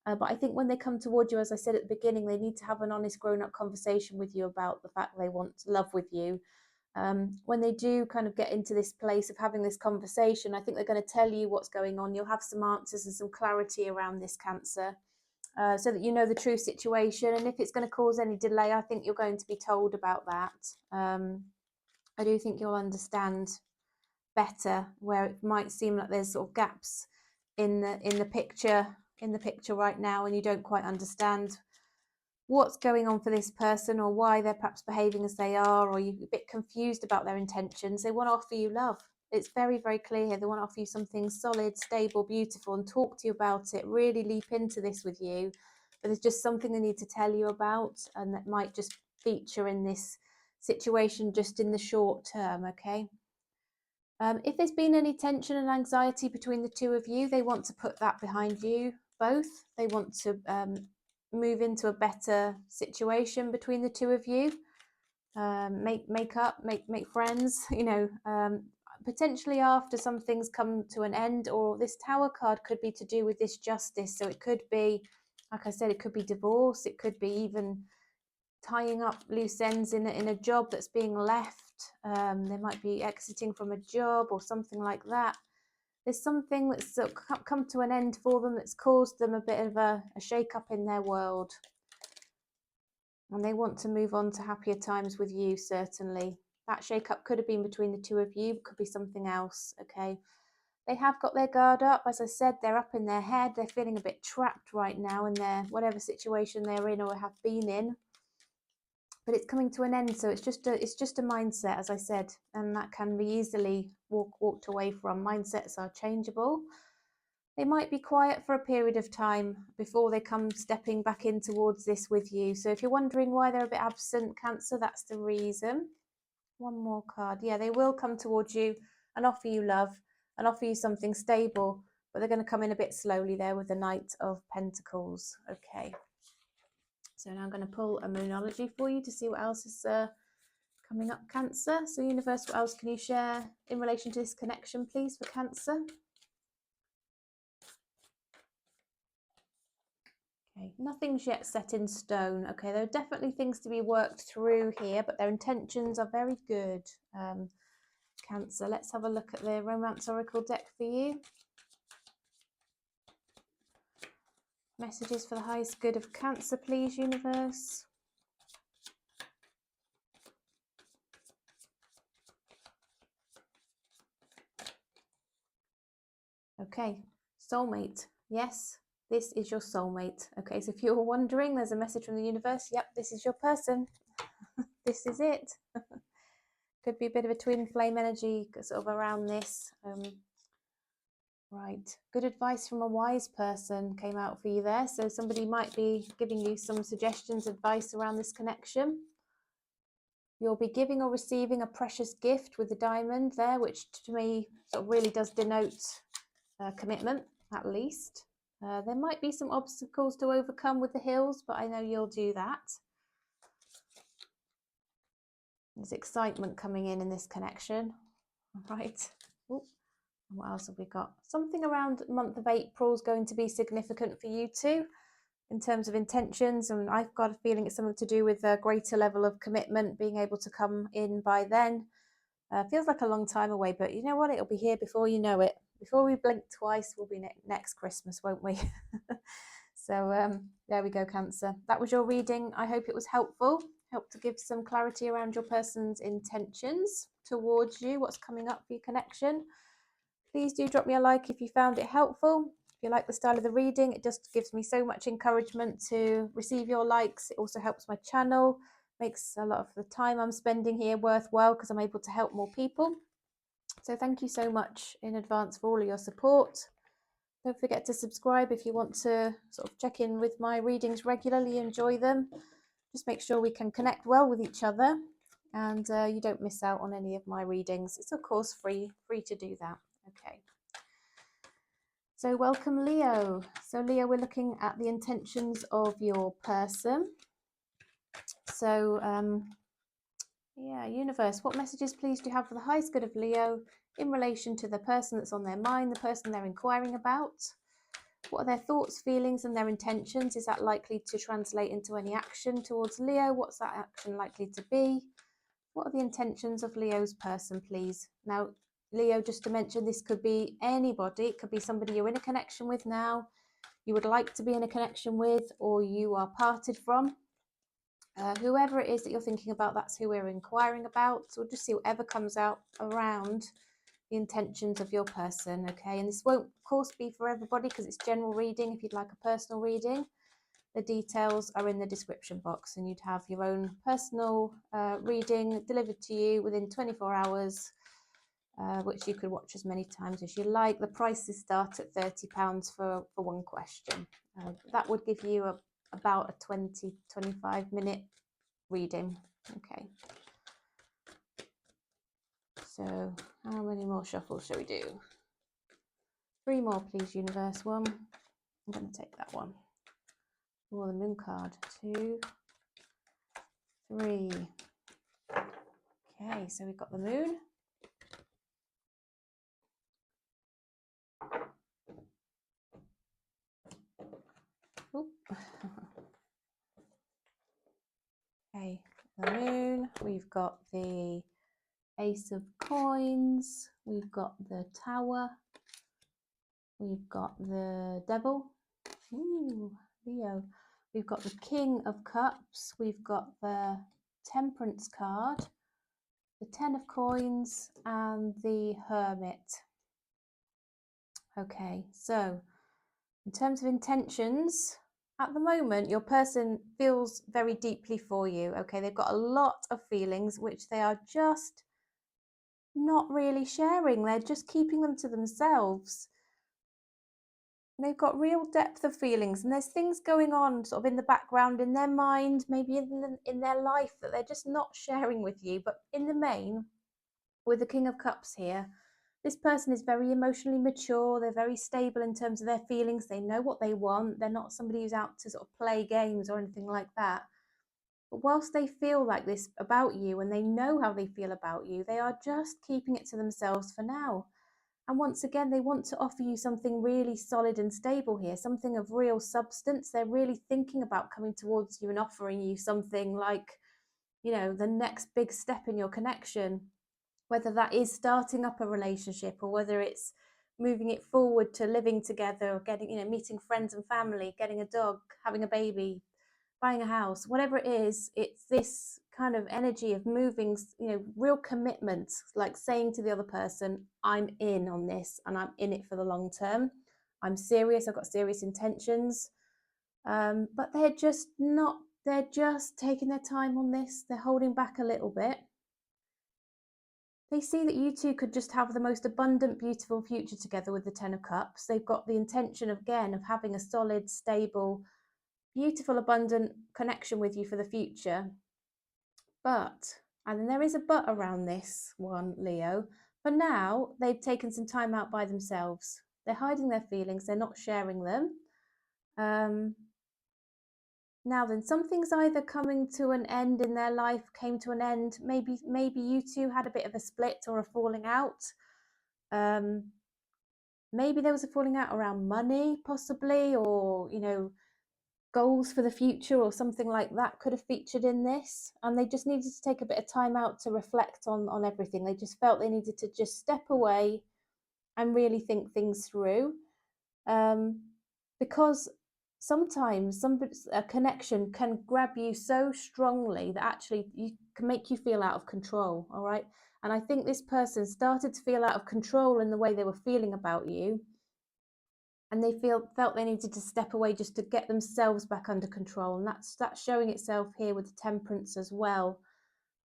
But I think when they come toward you, as I said at the beginning, they need to have an honest grown-up conversation with you about the fact they want love with you. When they do kind of get into this place of having this conversation, I think they're going to tell you what's going on. You'll have some answers and some clarity around this, Cancer, so that you know the true situation. And if it's going to cause any delay, I think you're going to be told about that. I do think you'll understand better where it might seem like there's sort of gaps in the picture right now, and you don't quite understand what's going on for this person or why they're perhaps behaving as they are, or you're a bit confused about their intentions. They want to offer you love. It's very, very clear here. They want to offer you something solid, stable, beautiful, and talk to you about it, really leap into this with you. But there's just something they need to tell you about, and that might just feature in this situation just in the short term, okay? If there's been any tension and anxiety between the two of you, they want to put that behind you both. They want to move into a better situation between the two of you. Make up, make friends, you know, potentially after some things come to an end. Or this Tower card could be to do with this justice. So it could be, like I said, it could be divorce. It could be even tying up loose ends in a job that's being left. They might be exiting from a job or something like that. There's something that's come to an end for them that's caused them a bit of a shake-up in their world. And they want to move on to happier times with you, certainly. That shake-up could have been between the two of you, could be something else, okay? They have got their guard up. As I said, they're up in their head. They're feeling a bit trapped right now in their whatever situation they're in or have been in. But it's coming to an end, so it's just a mindset, as I said, and that can be easily walked away from. Mindsets are changeable. They might be quiet for a period of time before they come stepping back in towards this with you. So if you're wondering why they're a bit absent, Cancer, that's the reason. One more card. Yeah, they will come towards you and offer you love and offer you something stable, but they're going to come in a bit slowly there with the Knight of Pentacles. Okay. So now I'm going to pull a Moonology for you to see what else is coming up, Cancer. So universe, what else can you share in relation to this connection, please, for Cancer? Okay, nothing's yet set in stone. Okay, there are definitely things to be worked through here, but their intentions are very good. Cancer, let's have a look at the Romance Oracle deck for you. Messages for the highest good of Cancer, please, universe. Okay, soulmate. Yes, this is your soulmate. Okay, so if you're wondering, there's a message from the universe. Yep, this is your person. This is it. Could be a bit of a twin flame energy sort of around this. Right, good advice from a wise person came out for you there. So somebody might be giving you some suggestions, advice around this connection. You'll be giving or receiving a precious gift with the diamond there, which to me sort of really does denote commitment, at least. There might be some obstacles to overcome with the hills, but I know you'll do that. There's excitement coming in this connection. All right. Ooh. What else have we got? Something around the month of April is going to be significant for you too in terms of intentions, and I've got a feeling it's something to do with a greater level of commitment being able to come in by then. Feels like a long time away, but you know what? It'll be here before you know it. Before we blink twice, we'll be next Christmas, won't we? So there we go, Cancer. That was your reading. I hope it was helpful. Helped to give some clarity around your person's intentions towards you, what's coming up for your connection. Please do drop me a like if you found it helpful. If you like the style of the reading, it just gives me so much encouragement to receive your likes. It also helps my channel, makes a lot of the time I'm spending here worthwhile because I'm able to help more people. So thank you so much in advance for all of your support. Don't forget to subscribe if you want to sort of check in with my readings regularly, enjoy them. Just make sure we can connect well with each other and you don't miss out on any of my readings. It's of course free to do that. Okay. So welcome, Leo. So Leo, we're looking at the intentions of your person. So yeah, universe, what messages please do you have for the highest good of Leo in relation to the person that's on their mind, the person they're inquiring about? What are their thoughts, feelings, and their intentions? Is that likely to translate into any action towards Leo? What's that action likely to be? What are the intentions of Leo's person, please? Now, Leo, just to mention, this could be anybody. It could be somebody you're in a connection with now, you would like to be in a connection with, or you are parted from. Whoever it is that you're thinking about, that's who we're inquiring about. So we'll just see whatever comes out around the intentions of your person, okay? And this won't, of course, be for everybody because it's general reading. If you'd like a personal reading, the details are in the description box and you'd have your own personal reading delivered to you within 24 hours, which you could watch as many times as you like. The prices start at £30 for one question. That would give you about a 20-25 minute reading, okay? So how many more shuffles shall we do? 3 more, please, universe. 1. I'm going to take that one. Oh, the moon card. 2, 3. Okay, so we've got the moon. Oop. Okay, the moon. We've got the Ace of Coins. We've got the Tower. We've got the Devil. Ooh, Leo. We've got the King of Cups. We've got the Temperance card, the 10 of Coins, and the Hermit. Okay, so in terms of intentions, at the moment, your person feels very deeply for you. Okay, they've got a lot of feelings which they are just not really sharing. They're just keeping them to themselves. They've got real depth of feelings and there's things going on sort of in the background in their mind, maybe in their life that they're just not sharing with you. But in the main, with the King of Cups here, this person is very emotionally mature. They're very stable in terms of their feelings. They know what they want. They're not somebody who's out to sort of play games or anything like that. But whilst they feel like this about you and they know how they feel about you, they are just keeping it to themselves for now. And once again, they want to offer you something really solid and stable here, something of real substance. They're really thinking about coming towards you and offering you something like, you know, the next big step in your connection, whether that is starting up a relationship or whether it's moving it forward to living together or getting, you know, meeting friends and family, getting a dog, having a baby, buying a house, whatever it is. It's this kind of energy of moving, you know, real commitment, like saying to the other person, I'm in on this and I'm in it for the long term. I'm serious, I've got serious intentions. But they're just not, they're just taking their time on this. They're holding back a little bit. They see that you two could just have the most abundant, beautiful future together with the 10 of Cups. They've got the intention, again, of having a solid, stable, beautiful, abundant connection with you for the future. But, and then there is a but around this one, Leo, for now, they've taken some time out by themselves. They're hiding their feelings. They're not sharing them. Now then, something's either coming to an end in their life, came to an end. Maybe you two had a bit of a split or a falling out. maybe there was a falling out around money, possibly, or, you know, goals for the future or something like that could have featured in this. And they just needed to take a bit of time out to reflect on everything. They just felt they needed to just step away and really think things through. Because sometimes a connection can grab you so strongly that actually you can make you feel out of control. All right. And I think this person started to feel out of control in the way they were feeling about you, and they felt they needed to step away just to get themselves back under control. And that's showing itself here with the Temperance as well,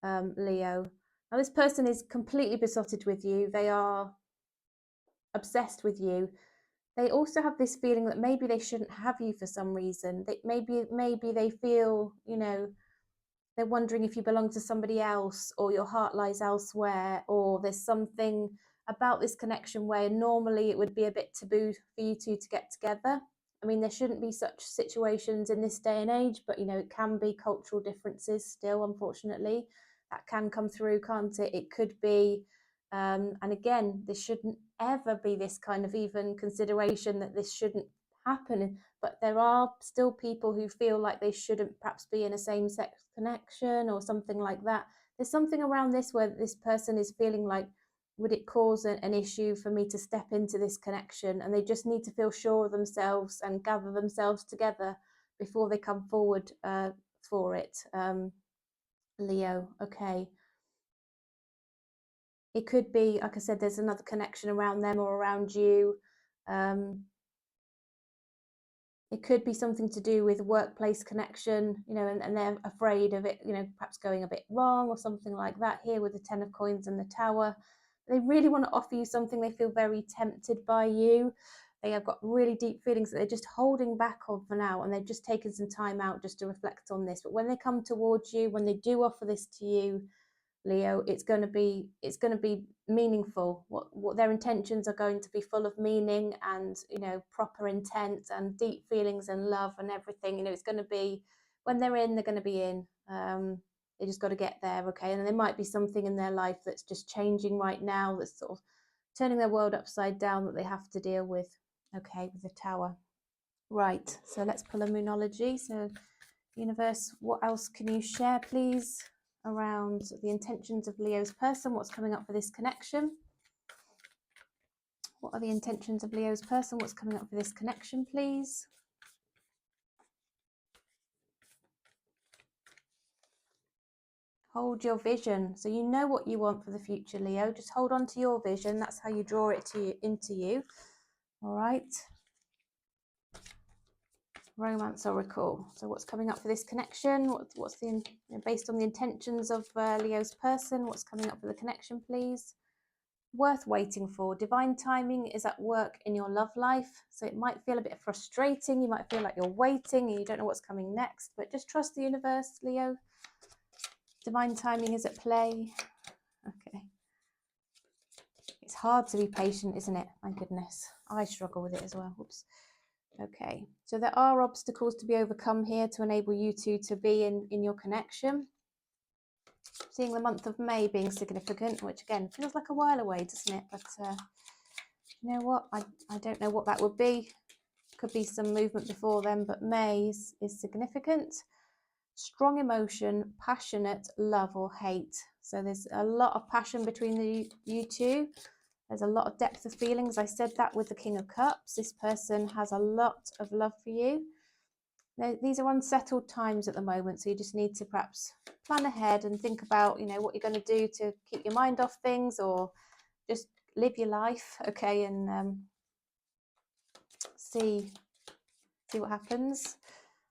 Leo. Now this person is completely besotted with you. They are obsessed with you. They also have this feeling that maybe they shouldn't have you for some reason. Maybe they feel, you know, they're wondering if you belong to somebody else, or your heart lies elsewhere, or there's something about this connection where normally it would be a bit taboo for you two to get together. I mean, there shouldn't be such situations in this day and age, but you know, it can be cultural differences still, unfortunately. That can come through, can't it? It could be, and again, this shouldn't ever be this kind of even consideration that this shouldn't happen, but there are still people who feel like they shouldn't perhaps be in a same-sex connection or something like that. There's something around this where this person is feeling like, would it cause an issue for me to step into this connection? And they just need to feel sure of themselves and gather themselves together before they come forward for it. Leo, okay. It could be, like I said, there's another connection around them or around you. It could be something to do with workplace connection, you know, and they're afraid of it, you know, perhaps going a bit wrong or something like that here with the 10 of coins and the Tower. They really want to offer you something. They feel very tempted by you. They have got really deep feelings that they're just holding back on for now, and they've just taken some time out just to reflect on this. But when they come towards you, when they do offer this to you, Leo, it's going to be meaningful. What their intentions are going to be full of meaning and, you know, proper intent and deep feelings and love and everything. You know, it's going to be, when they're going to be in. They just got to get there, okay? And there might be something in their life that's just changing right now, that's sort of turning their world upside down, that they have to deal with, okay, with the Tower. Right, so let's pull a Moonology. So universe, what else can you share, please, around the intentions of Leo's person? What's coming up for this connection? What are the intentions of Leo's person? What's coming up for this connection, please? Hold your vision. So you know what you want for the future, Leo. Just hold on to your vision. That's how you draw it into you. All right. Romance Oracle. So what's coming up for this connection? What's the, based on the intentions of Leo's person, what's coming up for the connection, please? Worth waiting for. Divine timing is at work in your love life. So it might feel a bit frustrating. You might feel like you're waiting and you don't know what's coming next, but just trust the universe, Leo. Divine timing is at play. Okay. It's hard to be patient, isn't it? My goodness. I struggle with it as well. Oops. Okay. So there are obstacles to be overcome here to enable you two to be in your connection. Seeing the month of May being significant, which again feels like a while away, doesn't it? But you know what? I don't know what that would be. Could be some movement before then, but May is significant. Strong emotion, passionate love or hate. So there's a lot of passion between you two. There's a lot of depth of feelings. I said that with the King of Cups. This person has a lot of love for you. These are unsettled times at the moment, so you just need to perhaps plan ahead and think about, you know, what you're going to do to keep your mind off things, or just live your life, okay, and see what happens.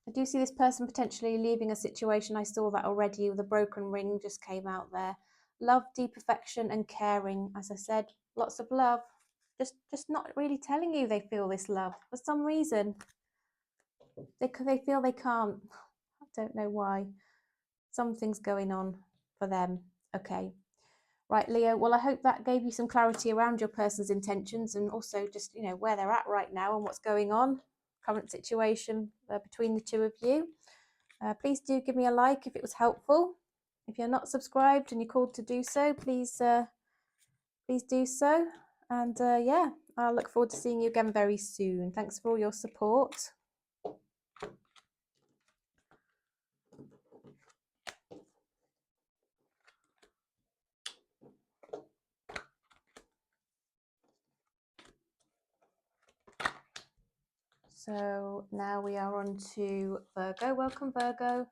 I do see this person potentially leaving a situation. I saw that already with a broken ring just came out there. Love, deep affection and caring. As I said, lots of love. Just not really telling you they feel this love for some reason. They feel they can't. I don't know why. Something's going on for them. Okay. Right, Leo. Well, I hope that gave you some clarity around your person's intentions, and also just, you know, where they're at right now and what's going on, current situation between the two of you. Please do give me a like if it was helpful. If you're not subscribed and you're called to do so, please do so. And yeah, I look forward to seeing you again very soon. Thanks for all your support. So now we are on to Virgo. Welcome, Virgo.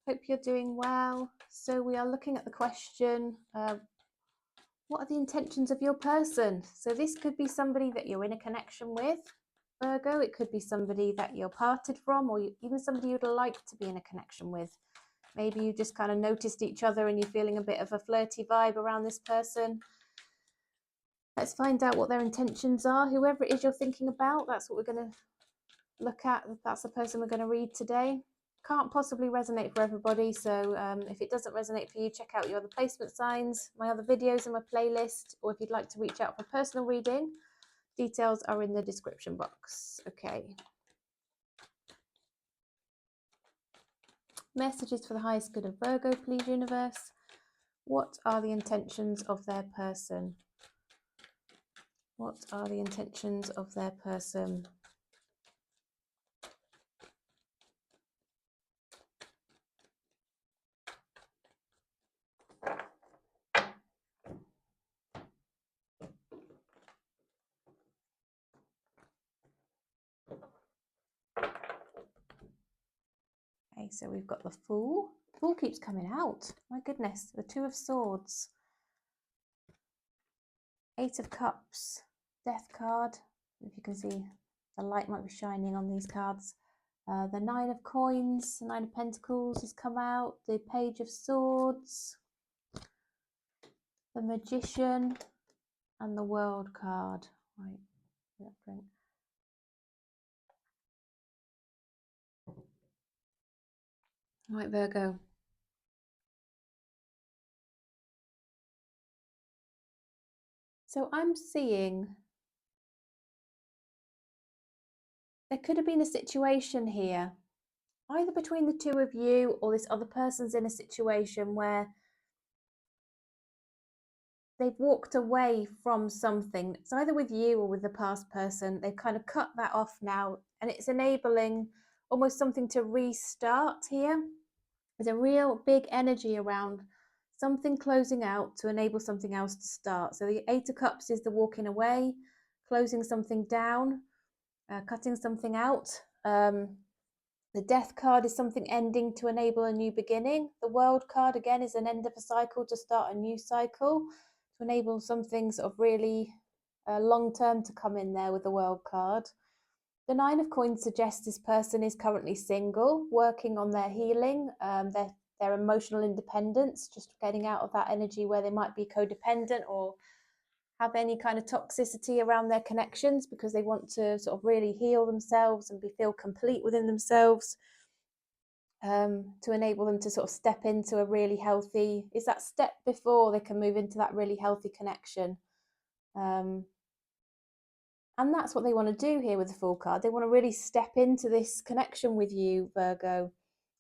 Hope you're doing well. So we are looking at the question, what are the intentions of your person? So this could be somebody that you're in a connection with, Virgo. It could be somebody that you're parted from, or even somebody you'd like to be in a connection with. Maybe you just kind of noticed each other and you're feeling a bit of a flirty vibe around this person. Let's find out what their intentions are. Whoever it is you're thinking about, that's what we're going to look at. That's the person we're going to read today. Can't possibly resonate for everybody, so if it doesn't resonate for you, check out your other placement signs, my other videos in my playlist, or if you'd like to reach out for personal reading, details are in the description box. Okay. Messages for the highest good of Virgo, please, universe. What are the intentions of their person? What are the intentions of their person? Okay, so we've got the Fool. Fool keeps coming out. My goodness. The Two of Swords. Eight of Cups. Death card. If you can see, the light might be shining on these cards. The Nine of Coins, the Nine of Pentacles has come out. The Page of Swords. The Magician. And the World card. Right. Drink. Right, Virgo. So I'm seeing there could have been a situation here, either between the two of you or this other person's in a situation where they've walked away from something. It's either with you or with the past person. They've kind of cut that off now, and it's enabling almost something to restart here. There's a real big energy around something closing out to enable something else to start. So the Eight of Cups is the walking away, closing something down, cutting something out. The Death card is something ending to enable a new beginning. The World card, again, is an end of a cycle to start a new cycle, to enable something sort of really long-term to come in there with the World card. The Nine of Coins suggests this person is currently single, working on their healing, their emotional independence, just getting out of that energy where they might be codependent or have any kind of toxicity around their connections, because they want to sort of really heal themselves and feel complete within themselves, to enable them to sort of step into a really healthy, is that step before they can move into that really healthy connection. And that's what they want to do here with the Fool card. They want to really step into this connection with you, Virgo.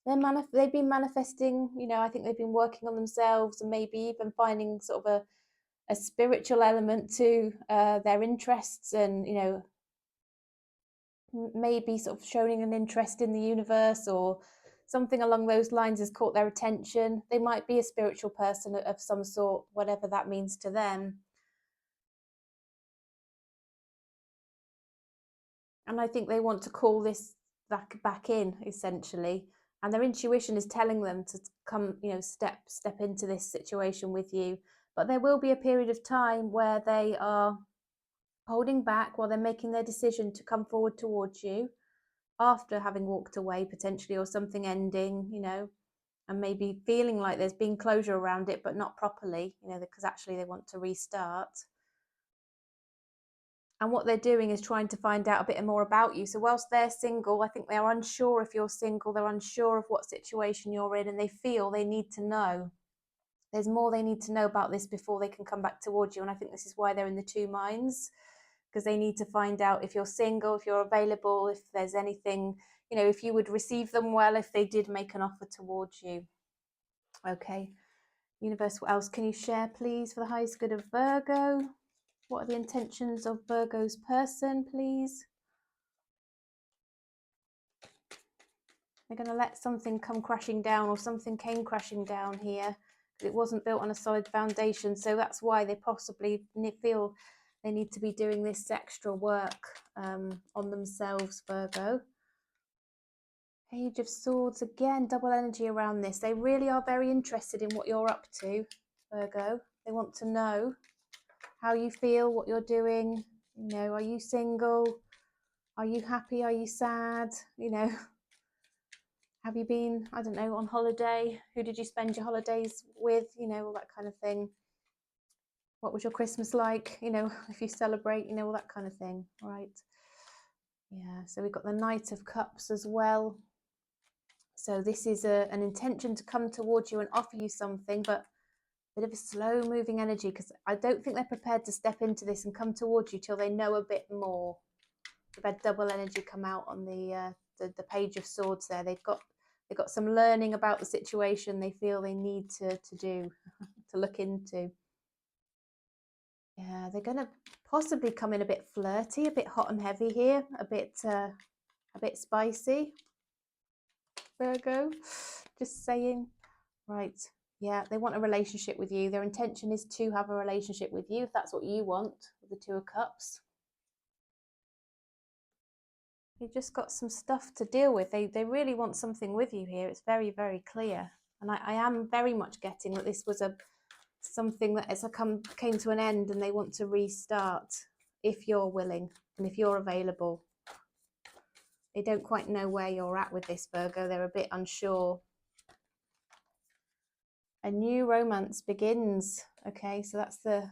They've been manifesting, I think they've been working on themselves and maybe even finding sort of a spiritual element to their interests, and, maybe sort of showing an interest in the universe or something along those lines has caught their attention. They might be a spiritual person of some sort, whatever that means to them. And I think they want to call this back in, essentially. And their intuition is telling them to come, step into this situation with you. But there will be a period of time where they are holding back while they're making their decision to come forward towards you after having walked away, potentially, or something ending, and maybe feeling like there's been closure around it, but not properly, because actually they want to restart. And what they're doing is trying to find out a bit more about you. So whilst they're single, I think they're unsure if you're single, they're unsure of what situation you're in, and they feel they need to know. There's more they need to know about this before they can come back towards you. And I think this is why they're in the two minds, because they need to find out if you're single, if you're available, if there's anything, if you would receive them well, if they did make an offer towards you. Okay. Universe, what else can you share, please, for the highest good of Virgo? What are the intentions of Virgo's person, please? They're going to let something come crashing down, or something came crashing down here. It wasn't built on a solid foundation, so that's why they possibly feel they need to be doing this extra work on themselves, Virgo. Page of Swords, again, double energy around this. They really are very interested in what you're up to, Virgo. They want to know how you feel, what you're doing. You know, are you single? Are you happy? Are you sad? You know, have you been, I don't know, on holiday? Who did you spend your holidays with? You know, all that kind of thing. What was your Christmas like? You know, if you celebrate, you know, all that kind of thing, right? Yeah, so we've got the Knight of Cups as well. So this is an intention to come towards you and offer you something, but a bit of a slow moving energy, because I don't think they're prepared to step into this and come towards you till they know a bit more. We've had double energy come out on the Page of Swords there. They've got some learning about the situation they feel they need to do, to look into. Yeah, they're going to possibly come in a bit flirty, a bit hot and heavy here, a bit spicy. Virgo, just saying. Right, yeah, they want a relationship with you. Their intention is to have a relationship with you, if that's what you want, with the Two of Cups. You've just got some stuff to deal with. They really want something with you here. It's very, very clear. And I am very much getting that this was something that came to an end, and they want to restart if you're willing and if you're available. They don't quite know where you're at with this, Virgo. They're a bit unsure. A new romance begins. Okay, so that's the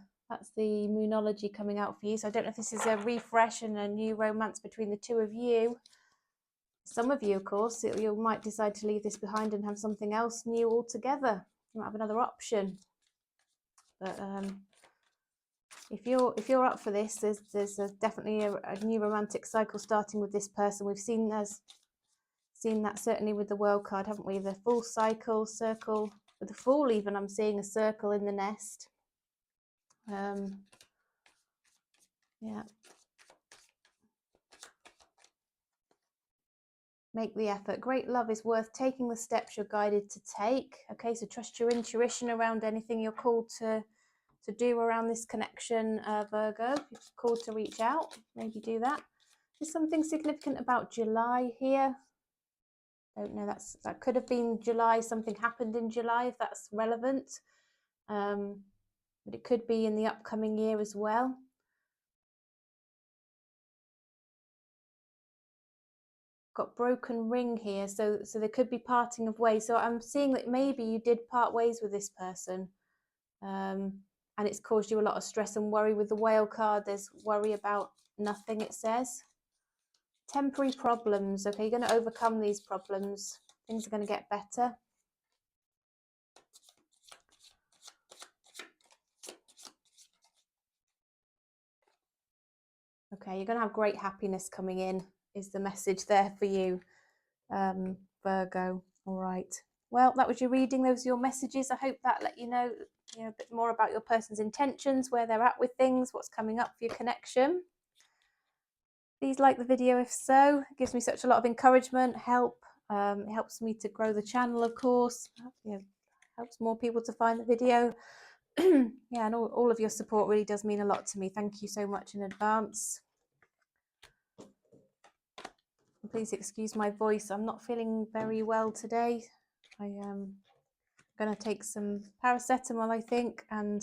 moonology coming out for you. So I don't know if this is a refresh and a new romance between the two of you. Some of you, of course, you might decide to leave this behind and have something else new altogether. You might have another option. But if you're up for this, there's definitely a new romantic cycle starting with this person. We've seen that certainly with the World card, haven't we? The full cycle, circle, with the Fool even, I'm seeing a circle in the nest. Yeah. Make the effort. Great love is worth taking the steps you're guided to take. Okay, so trust your intuition around anything you're called to do around this connection, Virgo. If you're called to reach out, maybe do that. There's something significant about July here. Don't know, that could have been July, something happened in July, if that's relevant. But it could be in the upcoming year as well. Got broken ring here, so there could be parting of ways. So I'm seeing that maybe you did part ways with this person, and it's caused you a lot of stress and worry. With the Whale card, there's worry about nothing, it says. Temporary problems. Okay, you're going to overcome these problems. Things are going to get better. Okay, you're going to have great happiness coming in, is the message there for you, Virgo. All right. Well, that was your reading. Those are your messages. I hope that let you know a bit more about your person's intentions, where they're at with things, what's coming up for your connection. Please like the video if so. It gives me such a lot of encouragement, help. It helps me to grow the channel, of course. Helps more people to find the video. Yeah, and all of your support really does mean a lot to me. Thank you so much in advance. Please excuse my voice. I'm not feeling very well today. I am going to take some paracetamol, I think, and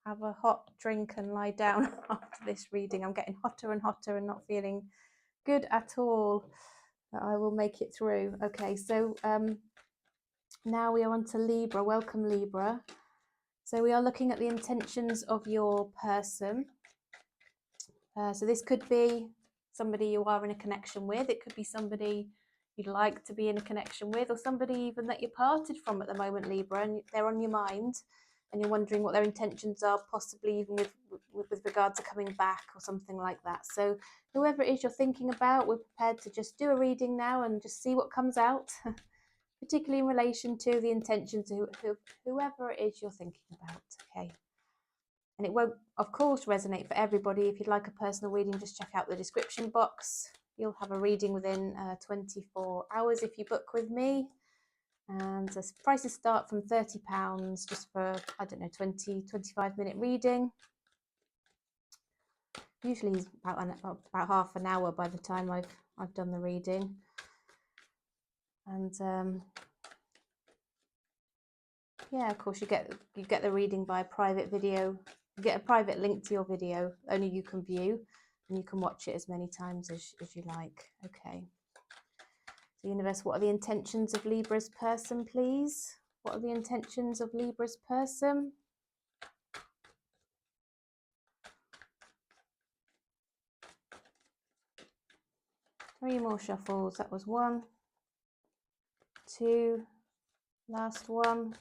have a hot drink and lie down after this reading. I'm getting hotter and hotter and not feeling good at all. But I will make it through. Okay, so now we are on to Libra. Welcome, Libra. So we are looking at the intentions of your person. So this could be somebody you are in a connection with. It could be somebody you'd like to be in a connection with, or somebody even that you're parted from at the moment, Libra, and they're on your mind and you're wondering what their intentions are, possibly even with regard to coming back or something like that. So whoever it is you're thinking about, we're prepared to just do a reading now and just see what comes out, particularly in relation to the intentions of whoever it is you're thinking about. Okay. And it won't, of course, resonate for everybody. If you'd like a personal reading, just check out the description box. You'll have a reading within 24 hours if you book with me. And the prices start from £30 just for, I don't know, 25-minute reading. Usually about half an hour by the time I've done the reading. And yeah, of course, you get the reading by a private video. You get a private link to your video, only you can view, and you can watch it as many times as you like. Okay. So universe, what are the intentions of Libra's person, please? What are the intentions of Libra's person? 3 more shuffles. That was 1, 2, last one.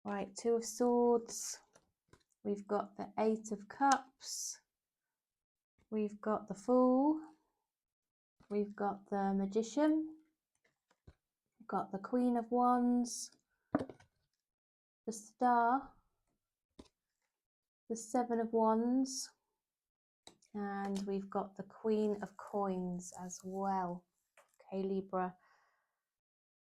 Right, 2 of Swords. We've got the 8 of Cups. We've got the Fool. We've got the Magician. We've got the Queen of Wands. The Star. The 7 of Wands. And we've got the Queen of Coins as well. Okay, Libra.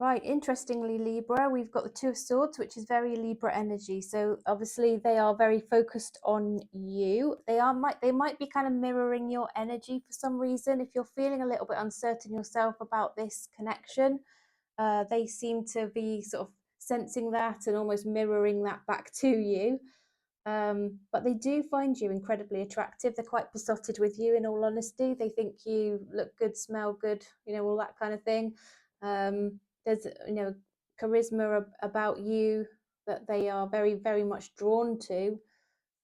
Right, interestingly, Libra, we've got the 2 of Swords, which is very Libra energy. So obviously they are very focused on you. They might be kind of mirroring your energy for some reason. If you're feeling a little bit uncertain yourself about this connection, they seem to be sort of sensing that and almost mirroring that back to you. But they do find you incredibly attractive. They're quite besotted with you, in all honesty. They think you look good, smell good, you know, all that kind of thing. There's, you know, charisma about you that they are very, very much drawn to.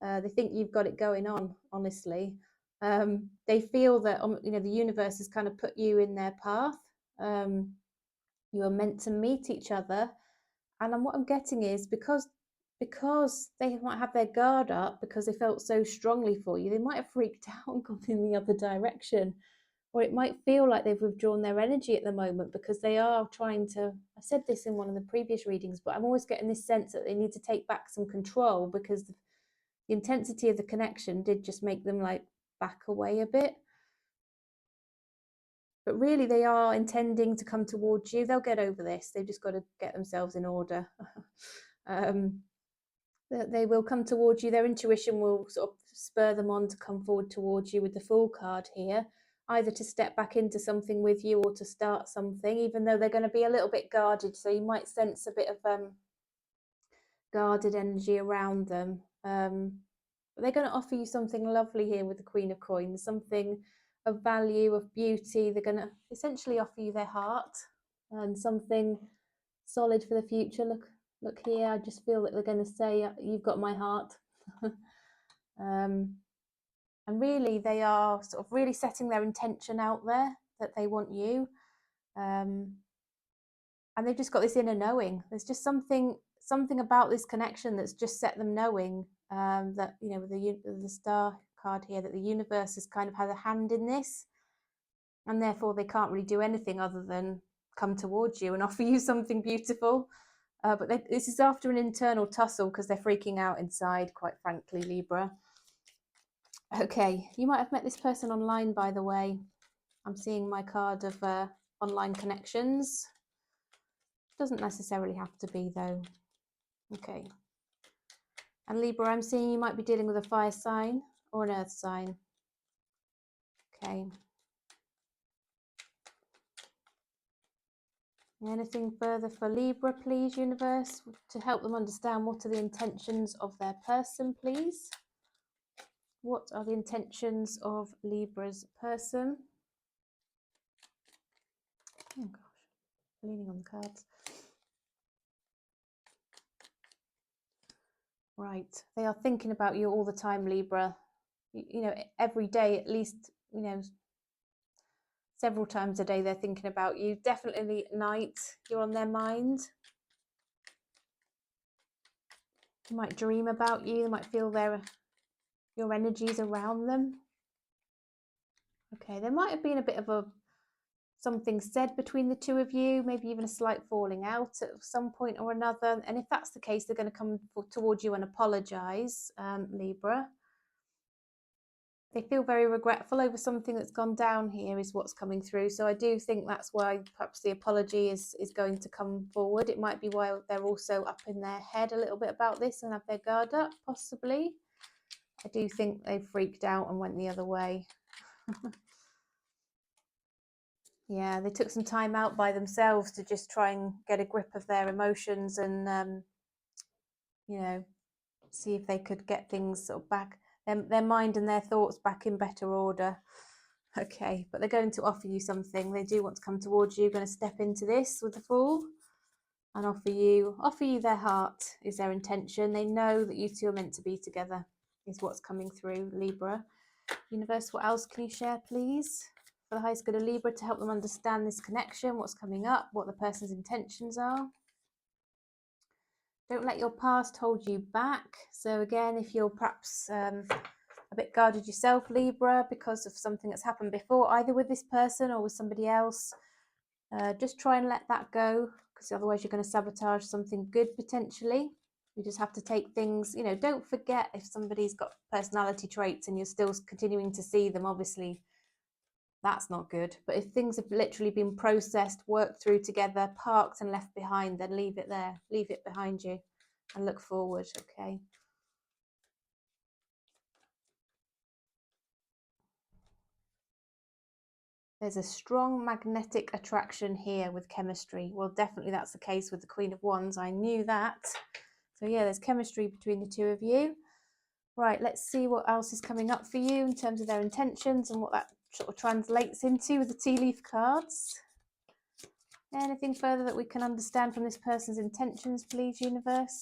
They think you've got it going on, honestly. They feel that, you know, the universe has kind of put you in their path. You are meant to meet each other. And what I'm getting is because they might have their guard up because they felt so strongly for you, they might have freaked out and gone in the other direction. Or it might feel like they've withdrawn their energy at the moment because they are trying to, I said this in one of the previous readings, but I'm always getting this sense that they need to take back some control because the intensity of the connection did just make them like back away a bit. But really they are intending to come towards you. They'll get over this. They've just got to get themselves in order. They will come towards you. Their intuition will sort of spur them on to come forward towards you with the Fool card here, either to step back into something with you or to start something, even though they're going to be a little bit guarded. So you might sense a bit of guarded energy around them. But they're going to offer you something lovely here with the Queen of Coins, something of value, of beauty. They're going to essentially offer you their heart and something solid for the future. Look here, I just feel that they're going to say, you've got my heart. And really, they are sort of really setting their intention out there that they want you. And they've just got this inner knowing. There's just something about this connection that's just set them knowing that, you know, with the Star card here, that the universe has kind of had a hand in this. And therefore, they can't really do anything other than come towards you and offer you something beautiful. But this is after an internal tussle because they're freaking out inside, quite frankly, Libra. Okay, you might have met this person online, by the way. I'm seeing my card of online connections. Doesn't necessarily have to be, though. Okay. And Libra, I'm seeing you might be dealing with a fire sign or an earth sign. Okay. Anything further for Libra, please, universe, to help them understand what are the intentions of their person, please? What are the intentions of Libra's person? Oh gosh, leaning on the cards. Right, they are thinking about you all the time, Libra. You know, every day, at least, you know, several times a day they're thinking about you. Definitely at night, you're on their mind. They might dream about you. They might feel your energies around them. Okay, there might have been a bit of a something said between the two of you, maybe even a slight falling out at some point or another. And if that's the case, they're going to come towards you and apologize, Libra. They feel very regretful over something that's gone down here is what's coming through. So I do think that's why perhaps the apology is going to come forward. It might be why they're also up in their head a little bit about this and have their guard up, possibly. I do think they freaked out and went the other way. Yeah, they took some time out by themselves to just try and get a grip of their emotions and, you know, see if they could get things sort of back, their mind and their thoughts back in better order. Okay, but they're going to offer you something. They do want to come towards you, going to step into this with the Fool and offer you their heart is their intention. They know that you two are meant to be together is what's coming through, Libra. Universe, what else can you share, please? For the highest good of Libra, to help them understand this connection, what's coming up, what the person's intentions are. Don't let your past hold you back. So again, if you're perhaps a bit guarded yourself, Libra, because of something that's happened before, either with this person or with somebody else, just try and let that go, because otherwise you're going to sabotage something good potentially. You just have to take things, you know, don't forget if somebody's got personality traits and you're still continuing to see them, obviously that's not good. But if things have literally been processed, worked through together, parked and left behind, then leave it there, leave it behind you and look forward. Okay. There's a strong magnetic attraction here with chemistry. Well, definitely that's the case with the Queen of Wands. I knew that. So yeah, there's chemistry between the two of you. Right, let's see what else is coming up for you in terms of their intentions and what that sort of translates into with the tea leaf cards. Anything further that we can understand from this person's intentions, please, universe?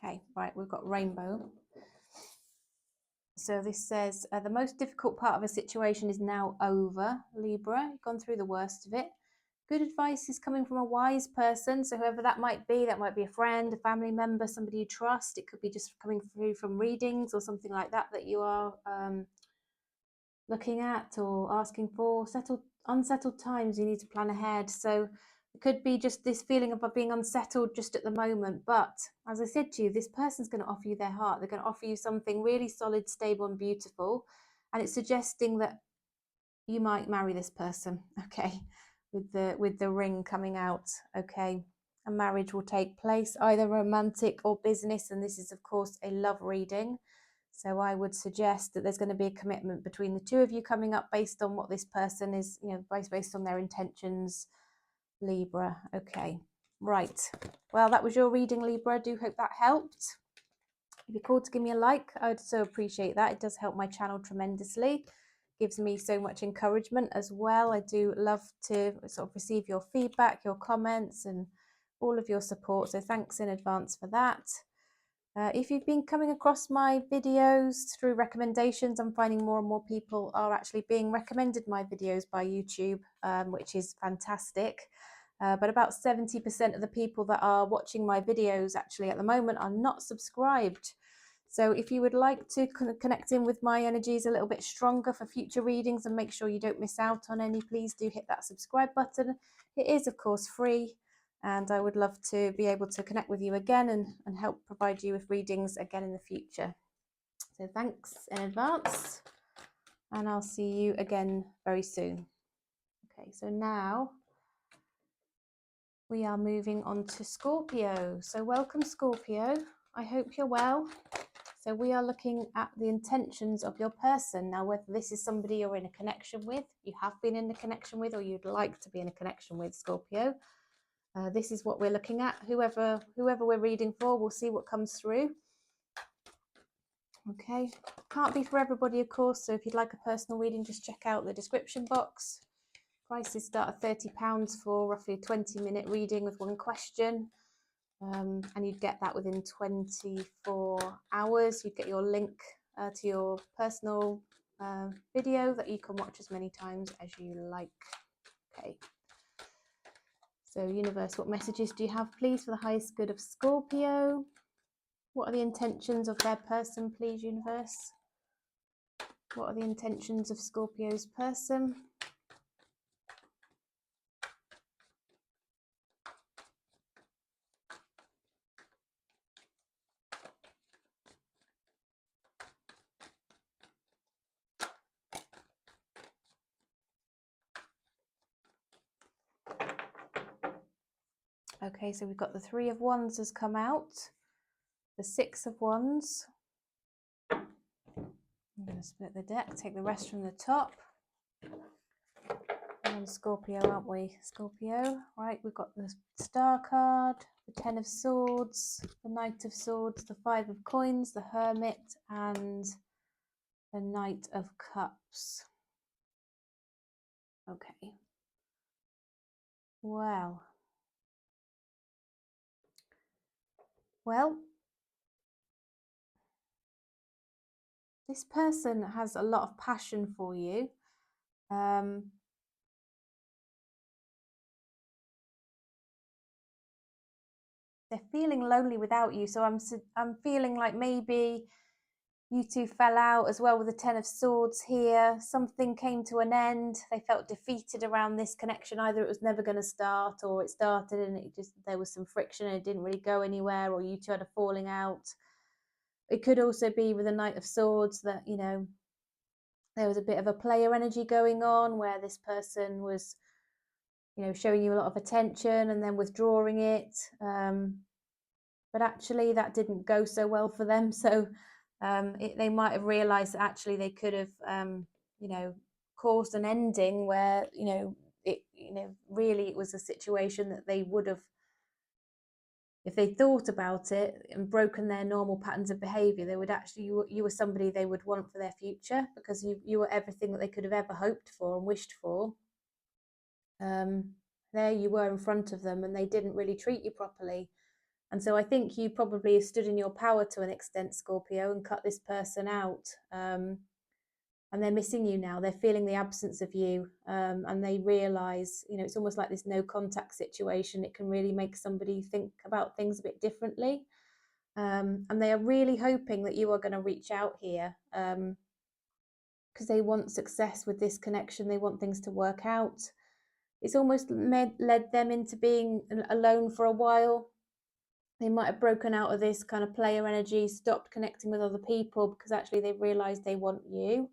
Okay, right, we've got rainbow. So this says, the most difficult part of a situation is now over, Libra. You've gone through the worst of it. Good advice is coming from a wise person. So whoever that might be a friend, a family member, somebody you trust. It could be just coming through from readings or something like that that you are looking at or asking for. Unsettled times, you need to plan ahead. So it could be just this feeling of being unsettled just at the moment. But as I said to you, this person's going to offer you their heart. They're going to offer you something really solid, stable and beautiful. And it's suggesting that you might marry this person, okay, with the ring coming out, okay. A marriage will take place, either romantic or business. And this is, of course, a love reading. So I would suggest that there's going to be a commitment between the two of you coming up based on what this person is, you know, based on their intentions, Libra. Okay, right. Well, that was your reading, Libra. I do hope that helped. If you're called to give me a like, I'd so appreciate that. It does help my channel tremendously. Gives me so much encouragement as well. I do love to sort of receive your feedback, your comments, and all of your support. So thanks in advance for that. If you've been coming across my videos through recommendations, I'm finding more and more people are actually being recommended my videos by YouTube, which is fantastic. But about 70% of the people that are watching my videos actually at the moment are not subscribed. So if you would like to connect in with my energies a little bit stronger for future readings and make sure you don't miss out on any, please do hit that subscribe button. It is, of course, free. And I would love to be able to connect with you again and help provide you with readings again in the future. So thanks in advance. And I'll see you again very soon. Okay, so now we are moving on to Scorpio. So welcome, Scorpio. I hope you're well. So we are looking at the intentions of your person. Now, whether this is somebody you're in a connection with, you have been in a connection with, or you'd like to be in a connection with, Scorpio. This is what we're looking at. Whoever we're reading for, we'll see what comes through. Okay, can't be for everybody, of course. So if you'd like a personal reading, just check out the description box. Prices start at £30 for roughly a 20-minute reading with one question. And you'd get that within 24 hours. You'd get your link to your personal video that you can watch as many times as you like. Okay. So universe, what messages do you have, please, for the highest good of Scorpio? What are the intentions of their person, please, universe? What are the intentions of Scorpio's person? Okay, so we've got the Three of Wands has come out, the Six of Wands. I'm going to split the deck, take the rest from the top. And Scorpio, aren't we? Scorpio, right, we've got the Star card, the Ten of Swords, the Knight of Swords, the Five of Coins, the Hermit, and the Knight of Cups. Okay. Well, this person has a lot of passion for you. They're feeling lonely without you, so I'm feeling like maybe you two fell out as well with the Ten of Swords here. Something came to an end. They felt defeated around this connection. Either it was never going to start, or it started and there was some friction and it didn't really go anywhere, or you two had a falling out. It could also be with the Knight of Swords that, you know, there was a bit of a player energy going on where this person was, you know, showing you a lot of attention and then withdrawing it. But actually that didn't go so well for them. So they might have realized that actually they could have, you know, caused an ending where, really it was a situation that they would have, if they thought about it and broken their normal patterns of behavior, they would actually, you were somebody they would want for their future, because you were everything that they could have ever hoped for and wished for. There you were in front of them and they didn't really treat you properly. And so I think you probably have stood in your power to an extent, Scorpio, and cut this person out. And they're missing you now. They're feeling the absence of you. And they realise, you know, it's almost like this no contact situation. It can really make somebody think about things a bit differently. And they are really hoping that you are going to reach out here, because they want success with this connection. They want things to work out. It's almost led them into being alone for a while. They might have broken out of this kind of player energy, stopped connecting with other people because actually they've realised they want you.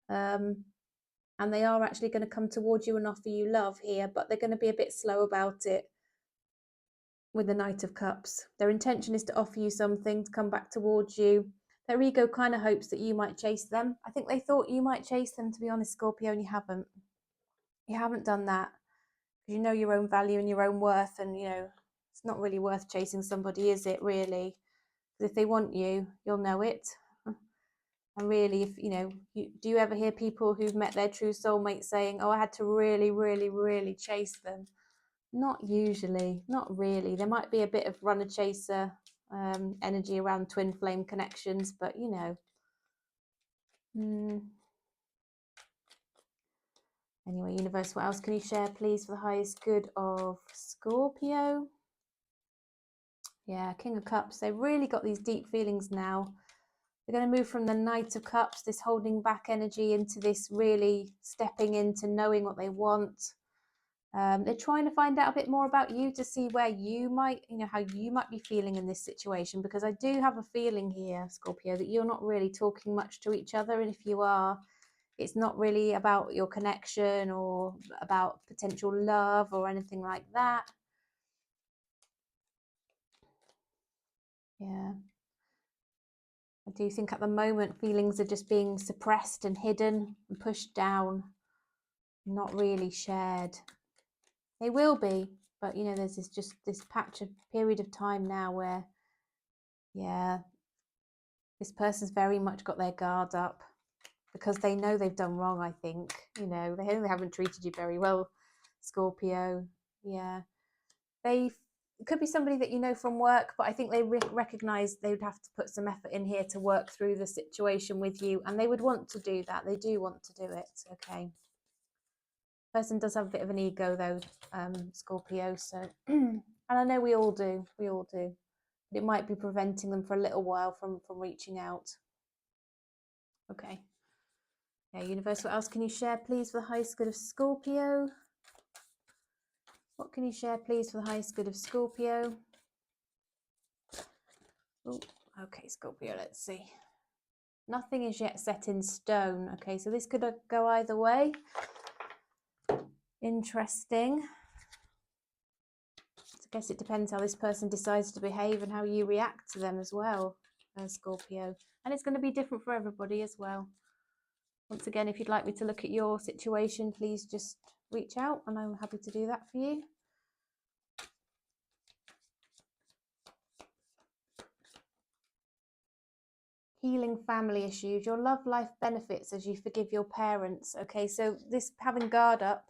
And they are actually going to come towards you and offer you love here, but they're going to be a bit slow about it with the Knight of Cups. Their intention is to offer you something, to come back towards you. Their ego kind of hopes that you might chase them. I think they thought you might chase them, to be honest, Scorpio, and you haven't. You haven't done that. You know your own value and your own worth, and, you know, it's not really worth chasing somebody, is it, really? Because if they want you, you'll know it. And really, if you know, do you ever hear people who've met their true soulmate saying, oh, I had to really, really, really chase them? Not usually, not really. There might be a bit of runner chaser energy around twin flame connections, but you know. Anyway, universe, what else can you share, please, for the highest good of Scorpio? Yeah, King of Cups. They've really got these deep feelings now. They're going to move from the Knight of Cups, this holding back energy, into this really stepping into knowing what they want. They're trying to find out a bit more about you to see where you might, you know, how you might be feeling in this situation, because I do have a feeling here, Scorpio, that you're not really talking much to each other. And if you are, it's not really about your connection or about potential love or anything like that. Yeah. I do think at the moment feelings are just being suppressed and hidden and pushed down, not really shared. They will be, but you know, there's this period of time now where, yeah, this person's very much got their guard up because they know they've done wrong, I think. You know, they haven't treated you very well, Scorpio. Yeah. It could be somebody that you know from work, but I think they recognize they would have to put some effort in here to work through the situation with you, and they would want to do that. They do want to do it. Okay. Person does have a bit of an ego though, Scorpio. So, and I know we all do. We all do. But it might be preventing them for a little while from reaching out. Okay. Yeah, universe, what else can you share, please, for the highest good of Scorpio? What can you share, please, for the highest good of Scorpio? Oh, okay, Scorpio, let's see. Nothing is yet set in stone. Okay, so this could go either way. Interesting. I guess it depends how this person decides to behave and how you react to them as well, Scorpio. And it's going to be different for everybody as well. Once again, if you'd like me to look at your situation, please just reach out and I'm happy to do that for you. Healing family issues, your love life benefits as you forgive your parents. Okay, so this having guard up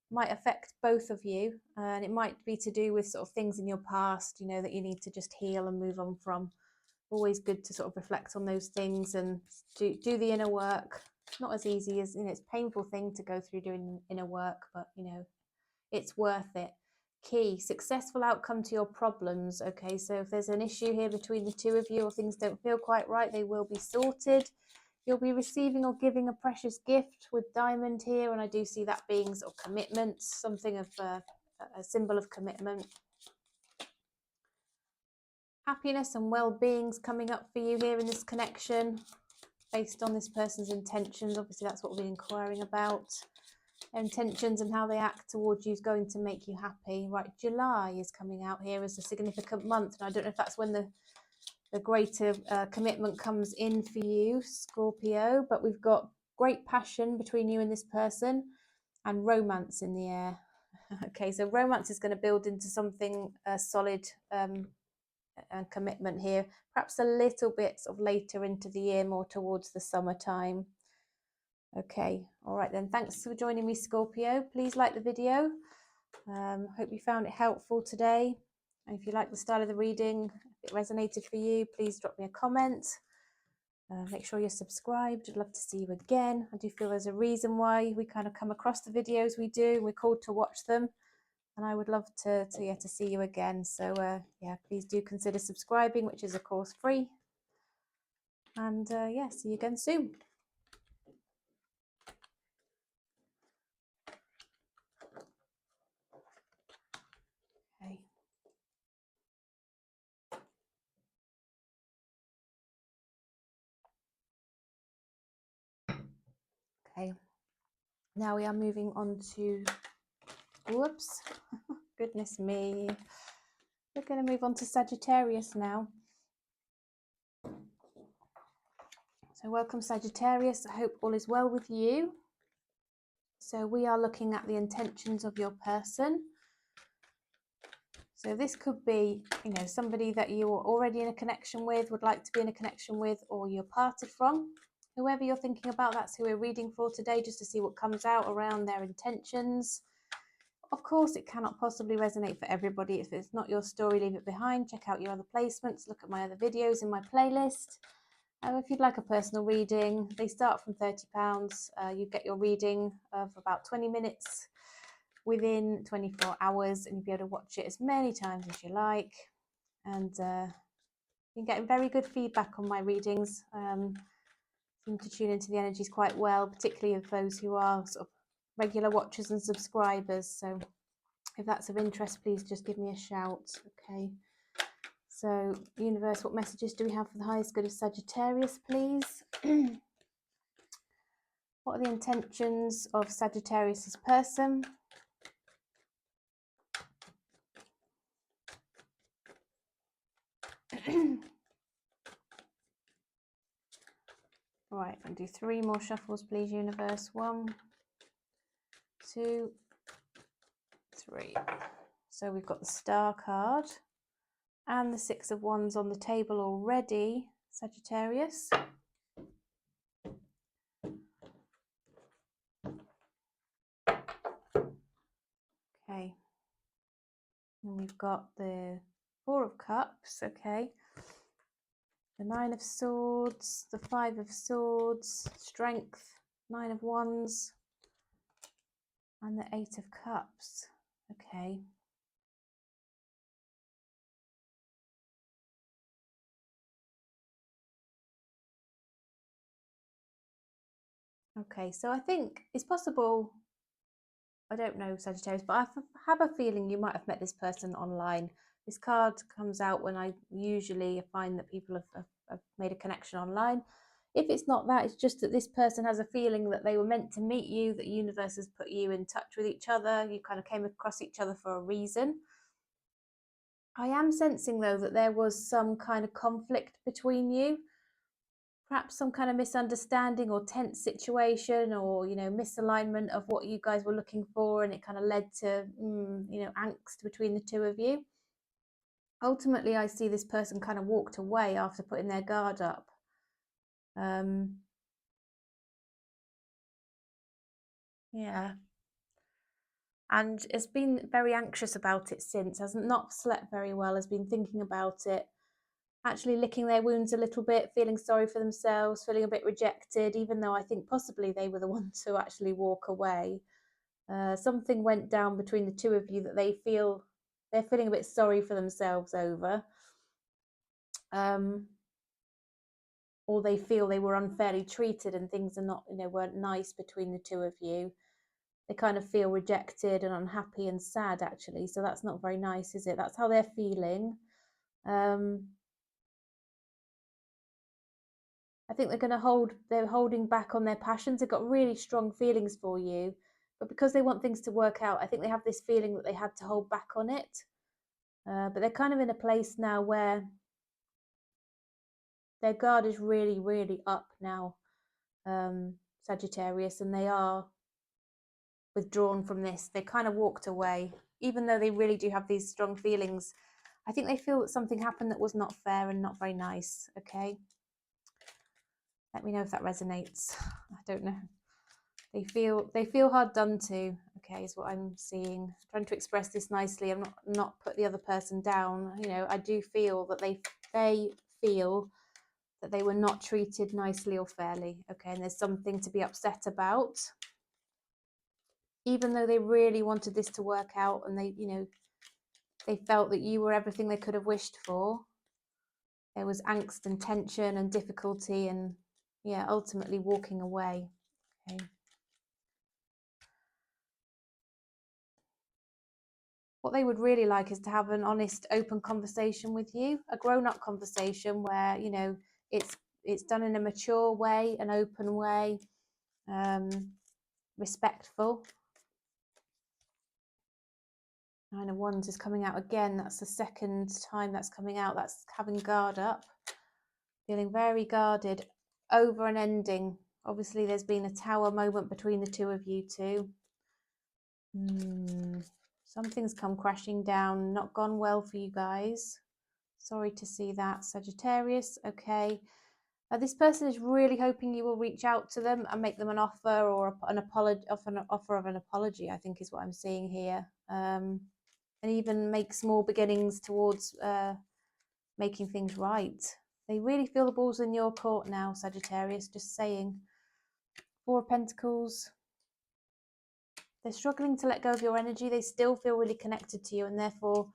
might affect both of you, and it might be to do with sort of things in your past, you know, that you need to just heal and move on from. Always good to sort of reflect on those things and do the inner work. Not as easy as, you know, it's a painful thing to go through doing inner work, but you know, it's worth it. Key, successful outcome to your problems. Okay, so if there's an issue here between the two of you or things don't feel quite right, they will be sorted. You'll be receiving or giving a precious gift with diamond here, and I do see that being sort of commitment, something of a symbol of commitment. Happiness and well-being's coming up for you here in this connection based on this person's intentions. Obviously that's what we're inquiring about. Their intentions and how they act towards you is going to make you happy. Right, July is coming out here as a significant month, and I don't know if that's when the greater commitment comes in for you, Scorpio, but we've got great passion between you and this person and romance in the air. Okay, so romance is going to build into something solid and commitment here, perhaps a little bit sort of later into the year, more towards the summertime. Okay, all right then, thanks for joining me, Scorpio. Please like the video. Hope you found it helpful today. And if you like the style of the reading, if it resonated for you, please drop me a comment. Make sure you're subscribed. I'd love to see you again. I do feel there's a reason why we kind of come across the videos we do. We're called to watch them, and I would love to see you again. So yeah, please do consider subscribing, which is of course free. And yeah, see you again soon. Okay. Okay. Now we are moving on to, whoops, goodness me. We're going to move on to Sagittarius now. So welcome, Sagittarius. I hope all is well with you. So we are looking at the intentions of your person. So this could be, you know, somebody that you're already in a connection with, would like to be in a connection with, or you're parted from. Whoever you're thinking about, that's who we're reading for today, just to see what comes out around their intentions. Of course, it cannot possibly resonate for everybody. If it's not your story, leave it behind. Check out your other placements. Look at my other videos in my playlist. If you'd like a personal reading, they start from £30. You get your reading for about 20 minutes within 24 hours, and you'll be able to watch it as many times as you like. And you're getting very good feedback on my readings. Seem to tune into the energies quite well, particularly of those who are sort of regular watchers and subscribers. So if that's of interest, please just give me a shout. Okay. So, universe, what messages do we have for the highest good of Sagittarius, please? What are the intentions of Sagittarius's person? Right, I'll do 3 more shuffles, please, universe. 1, 2, 3. So we've got the Star card and the 6 of Wands on the table already, Sagittarius. we've got the Four of Cups, okay, the Nine of Swords, the Five of Swords, Strength, Nine of Wands, and the Eight of Cups, okay. Okay, so I think it's possible, I don't know, Sagittarius, but I have a feeling you might have met this person online. This card comes out when I usually find that people have made a connection online. If it's not that, it's just that this person has a feeling that they were meant to meet you, that the universe has put you in touch with each other. You kind of came across each other for a reason. I am sensing, though, that there was some kind of conflict between you. Perhaps some kind of misunderstanding or tense situation, or misalignment of what you guys were looking for, and it kind of led to angst between the two of you. Ultimately, I see this person kind of walked away after putting their guard up. Yeah, and has been very anxious about it since, has not slept very well, has been thinking about it, actually licking their wounds a little bit, feeling sorry for themselves, feeling a bit rejected, even though I think possibly they were the ones who actually walk away. Something went down between the two of you that they're feeling a bit sorry for themselves over, or they feel they were unfairly treated and things are not, weren't nice between the two of you. They kind of feel rejected and unhappy and sad, actually. So that's not very nice, is it? That's how they're feeling. I think they're holding back on their passions. They've got really strong feelings for you, but because they want things to work out, I think they have this feeling that they had to hold back on it. But they're kind of in a place now where their guard is really, really up now, Sagittarius, and they are withdrawn from this. They kind of walked away, even though they really do have these strong feelings. I think they feel that something happened that was not fair and not very nice, okay? Let me know if that resonates. I don't know. They feel hard done to, okay, is what I'm seeing. I'm trying to express this nicely. I'm not put the other person down. I do feel that they feel that they were not treated nicely or fairly, okay, and there's something to be upset about. Even though they really wanted this to work out, and they felt that you were everything they could have wished for, there was angst and tension and difficulty, and ultimately walking away, okay. What they would really like is to have an honest, open conversation with you, a grown-up conversation where it's done in a mature way, an open way, respectful. Nine of Wands is coming out again. That's the second time that's coming out. That's having guard up, feeling very guarded over an ending. Obviously, there's been a tower moment between the two of you two. Something's come crashing down, not gone well for you guys. Sorry to see that, Sagittarius. Okay. This person is really hoping you will reach out to them and make them an offer, or an offer of an apology, I think is what I'm seeing here. And even make small beginnings towards making things right. They really feel the ball's in your court now, Sagittarius, just saying. Four of Pentacles. They're struggling to let go of your energy. They still feel really connected to you, and therefore,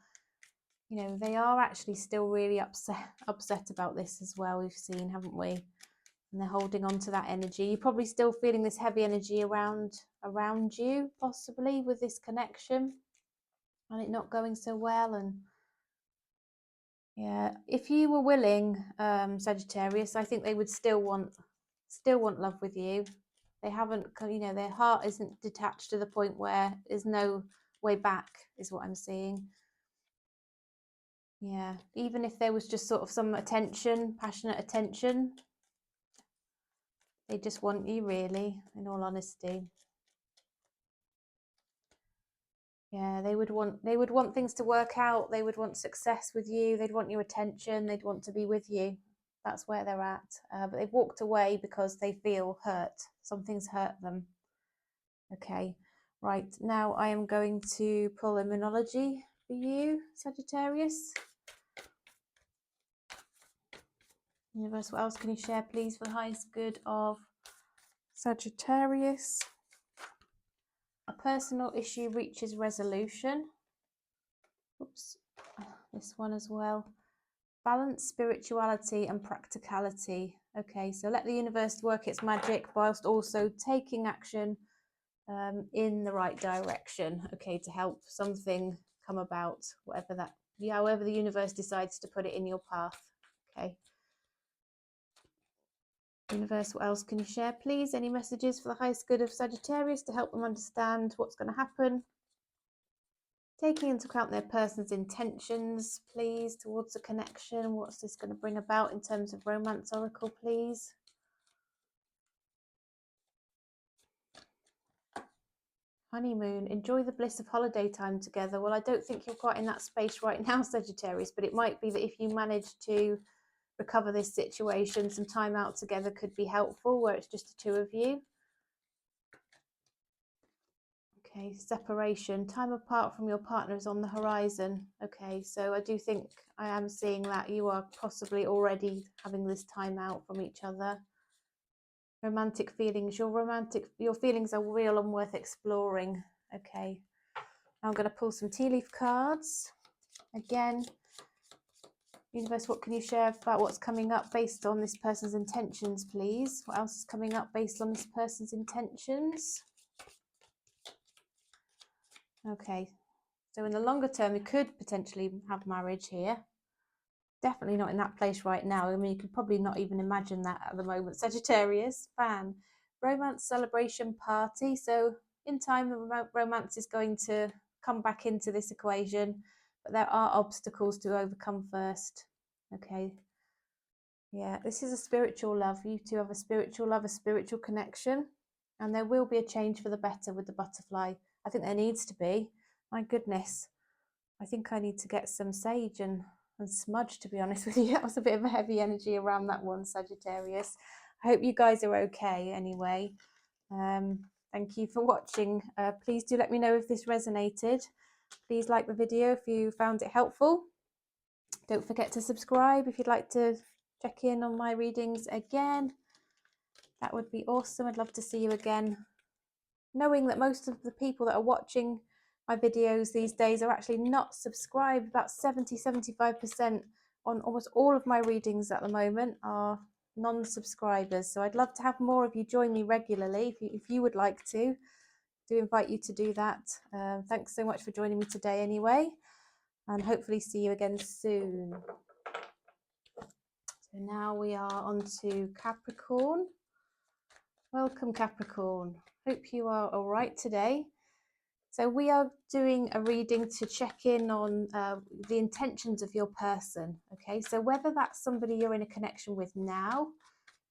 they are actually still really upset about this as well. We've seen, haven't we? And they're holding on to that energy. You're probably still feeling this heavy energy around you, possibly, with this connection, and it not going so well. And yeah, if you were willing, Sagittarius, I think they would still want love with you. They haven't, their heart isn't detached to the point where there's no way back, is what I'm seeing. Yeah, even if there was just sort of some attention, passionate attention, they just want you, really, in all honesty. Yeah, they would want things to work out. They would want success with you. They'd want your attention. They'd want to be with you. That's where they're at. But they've walked away because they feel hurt. Something's hurt them. Okay, right. Now I am going to pull a Moonology for you, Sagittarius? Universe, what else can you share, please, for the highest good of Sagittarius? A personal issue reaches resolution. Oops, this one as well. Balance, spirituality and practicality. Okay, so let the universe work its magic whilst also taking action in the right direction, okay, to help something come about, whatever that, however the universe decides to put it in your path. Okay. Universe, what else can you share, please? Any messages for the highest good of Sagittarius to help them understand what's going to happen? Taking into account their person's intentions, please, towards a connection. What's this going to bring about in terms of romance oracle, please? Honeymoon, enjoy the bliss of holiday time together. Well, I don't think you're quite in that space right now, Sagittarius, but it might be that if you manage to recover this situation, some time out together could be helpful, where it's just the two of you. Okay, separation, time apart from your partner is on the horizon. Okay, so I do think I am seeing that you are possibly already having this time out from each other. Romantic feelings, your feelings are real and worth exploring. Okay, now I'm going to pull some tea leaf cards. Again, universe, what can you share about what's coming up based on this person's intentions, please? What else is coming up based on this person's intentions? Okay, so in the longer term, you could potentially have marriage here. Definitely not in that place right now. I mean, you could probably not even imagine that at the moment. Sagittarius, fan, romance, celebration, party. So in time, the romance is going to come back into this equation, but there are obstacles to overcome first. Okay. Yeah, this is a spiritual love. You two have a spiritual love, a spiritual connection, and there will be a change for the better with the butterfly. I think there needs to be. My goodness. I think I need to get some sage and smudge, to be honest with you. That was a bit of a heavy energy around that one, Sagittarius. I hope you guys are okay anyway. Thank you for watching. Please do let me know if this resonated. Please like the video if you found it helpful. Don't forget to subscribe if you'd like to check in on my readings again. That would be awesome. I'd love to see you again. Knowing that most of the people that are watching my videos these days are actually not subscribed. About 70-75% on almost all of my readings at the moment are non-subscribers. So I'd love to have more of you join me regularly if you would like to. Do invite you to do that. Thanks so much for joining me today anyway, and hopefully see you again soon. So now we are on to Capricorn. Welcome, Capricorn. Hope you are all right today. So we are doing a reading to check in on the intentions of your person. Okay, so whether that's somebody you're in a connection with now,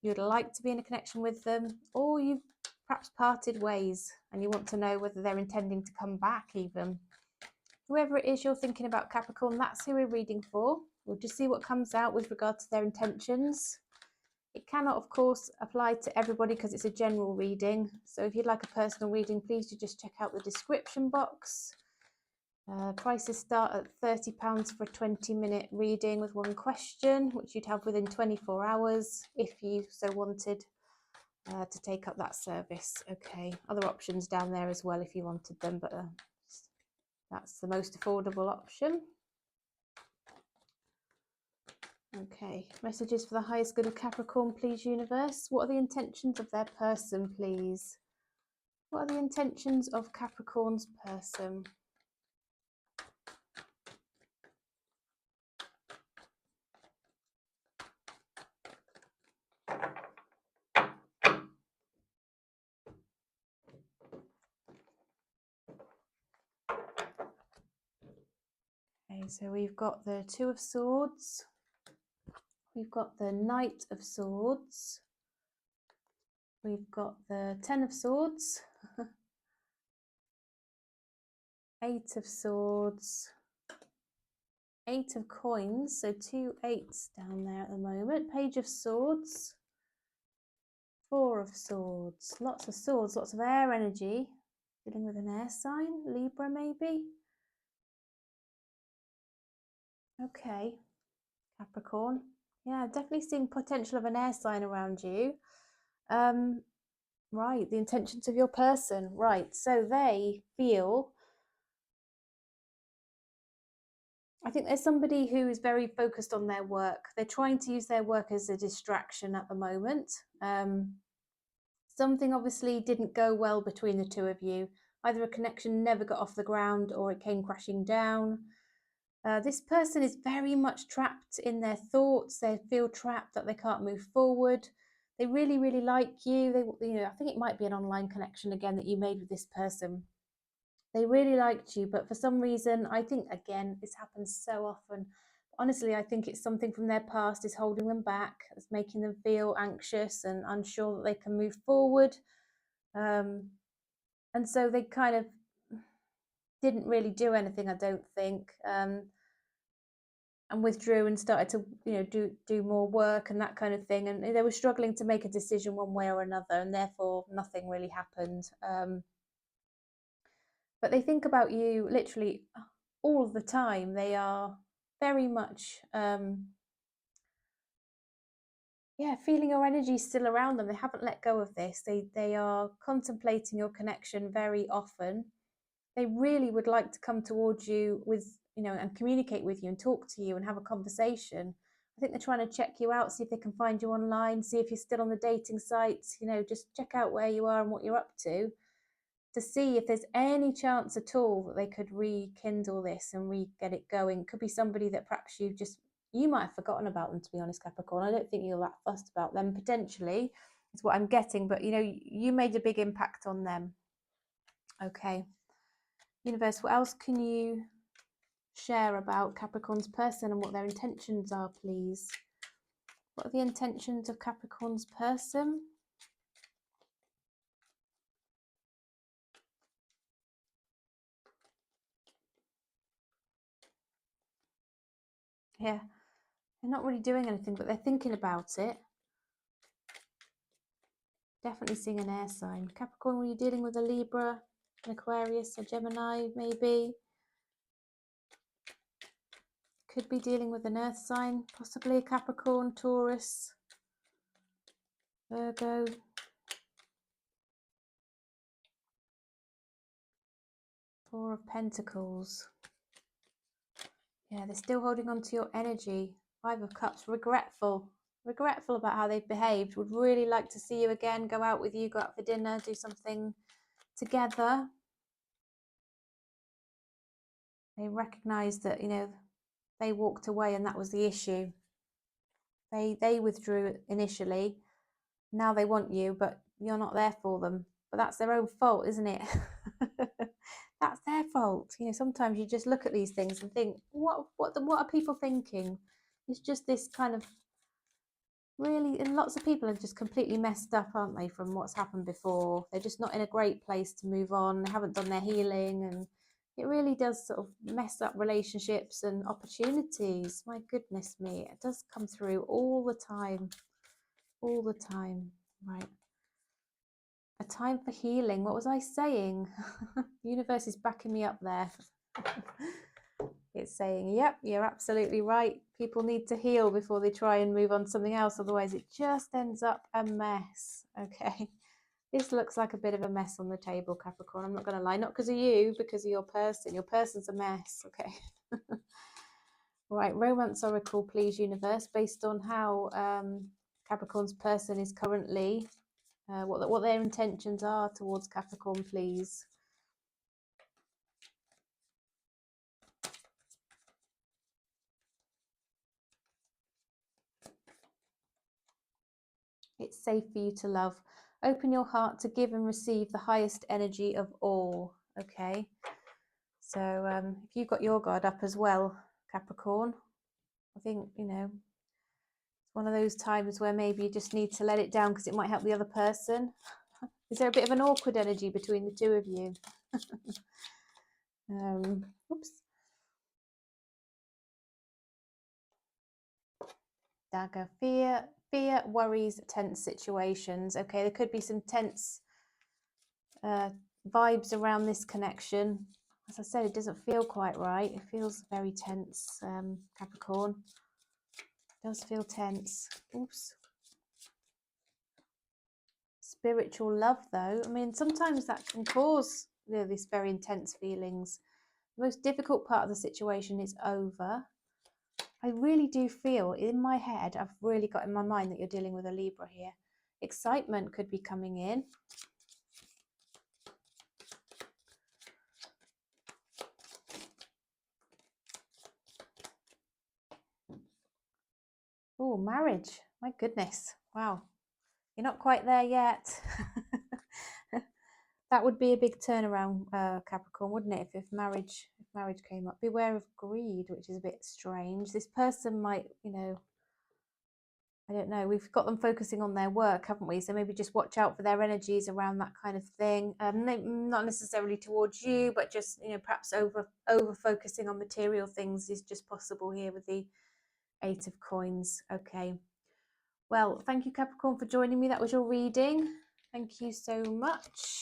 you'd like to be in a connection with them, or you've perhaps parted ways and you want to know whether they're intending to come back even. Whoever it is you're thinking about, Capricorn, that's who we're reading for. We'll just see what comes out with regard to their intentions. It cannot, of course, apply to everybody because it's a general reading. So if you'd like a personal reading, please do just check out the description box. Prices start at £30 for a 20-minute reading with one question, which you'd have within 24 hours if you so wanted to take up that service. Okay, other options down there as well if you wanted them, but that's the most affordable option. Okay, messages for the highest good of Capricorn, please, universe. What are the intentions of their person, please? What are the intentions of Capricorn's person? Okay, so we've got the Two of Swords. We've got the Knight of Swords. We've got the Ten of Swords. Eight of Swords. Eight of Coins, so 2 8s down there at the moment. Page of Swords. Four of Swords. Lots of swords, lots of air energy. Dealing with an air sign, Libra maybe. Okay, Capricorn. Yeah, definitely seeing potential of an air sign around you. Right, the intentions of your person. Right, so they feel, I think there's somebody who is very focused on their work. They're trying to use their work as a distraction at the moment. Something obviously didn't go well between the two of you. Either a connection never got off the ground or it came crashing down. This person is very much trapped in their thoughts. They feel trapped that they can't move forward. They really, really like you. I think it might be an online connection again that you made with this person. They really liked you, but for some reason, I think, again, this happens so often. Honestly, I think it's something from their past is holding them back. It's making them feel anxious and unsure that they can move forward. And so they kind of didn't really do anything, I don't think, and withdrew and started to do more work and that kind of thing. And they were struggling to make a decision one way or another, and therefore nothing really happened. But they think about you literally all the time. They are very much, feeling your energy still around them. They haven't let go of this. They are contemplating your connection very often. They really would like to come towards you and communicate with you and talk to you and have a conversation. I think they're trying to check you out, see if they can find you online, see if you're still on the dating sites, just check out where you are and what you're up to see if there's any chance at all that they could rekindle this and get it going. It could be somebody that perhaps you might have forgotten about them, to be honest, Capricorn. I don't think you're that fussed about them, potentially, is what I'm getting, but you made a big impact on them. Okay. Universe, what else can you share about Capricorn's person and what their intentions are, please? What are the intentions of Capricorn's person? Yeah, they're not really doing anything, but they're thinking about it. Definitely seeing an air sign. Capricorn, were you dealing with a Libra, an Aquarius, a Gemini, maybe? Could be dealing with an earth sign, possibly a Capricorn, Taurus, Virgo. Four of Pentacles. Yeah, they're still holding on to your energy. Five of Cups, regretful about how they've behaved. Would really like to see you again, go out with you, go out for dinner, do something together. They recognize that, they walked away and that was the issue. They withdrew initially. Now they want you, but you're not there for them. But that's their own fault, isn't it? That's their fault. Sometimes you just look at these things and think, what are people thinking? It's just this kind of really, and lots of people are just completely messed up, aren't they, from what's happened before? They're just not in a great place to move on. They haven't done their healing, and it really does sort of mess up relationships and opportunities. My goodness me, it does come through all the time. Right. A time for healing. What was I saying? The universe is backing me up there. It's saying, yep, you're absolutely right. People need to heal before they try and move on to something else. Otherwise, it just ends up a mess. Okay. This looks like a bit of a mess on the table, Capricorn. I'm not going to lie. Not because of you, because of your person. Your person's a mess. Okay. Right. Romance Oracle, please, universe, based on how Capricorn's person is currently, what their intentions are towards Capricorn, please. It's safe for you to love. Open your heart to give and receive the highest energy of all. Okay. So if you've got your guard up as well, Capricorn, I think, it's one of those times where maybe you just need to let it down because it might help the other person. Is there a bit of an awkward energy between the two of you? Oops. Dagger. Fear, worries, tense situations. Okay, there could be some tense vibes around this connection. as I said, it doesn't feel quite right. It feels very tense, Capricorn. It does feel tense. Oops. Spiritual love, though. I mean, sometimes that can cause, you know, these very intense feelings. The most difficult part of the situation is over. I really do feel in my head, I've really got in my mind that you're dealing with a Libra here. Excitement could be coming in. Oh, marriage. My goodness. Wow. You're not quite there yet. That would be a big turnaround, Capricorn, wouldn't it? If marriage came up. Beware of greed, which is a bit strange. This person might, you know, I don't know. We've got them focusing on their work, haven't we? So maybe just watch out for their energies around that kind of thing. Not necessarily towards you, but just, you know, perhaps over focusing on material things is just possible here with the 8 of Coins. Okay. Well, thank you, Capricorn, for joining me. That was your reading. Thank you so much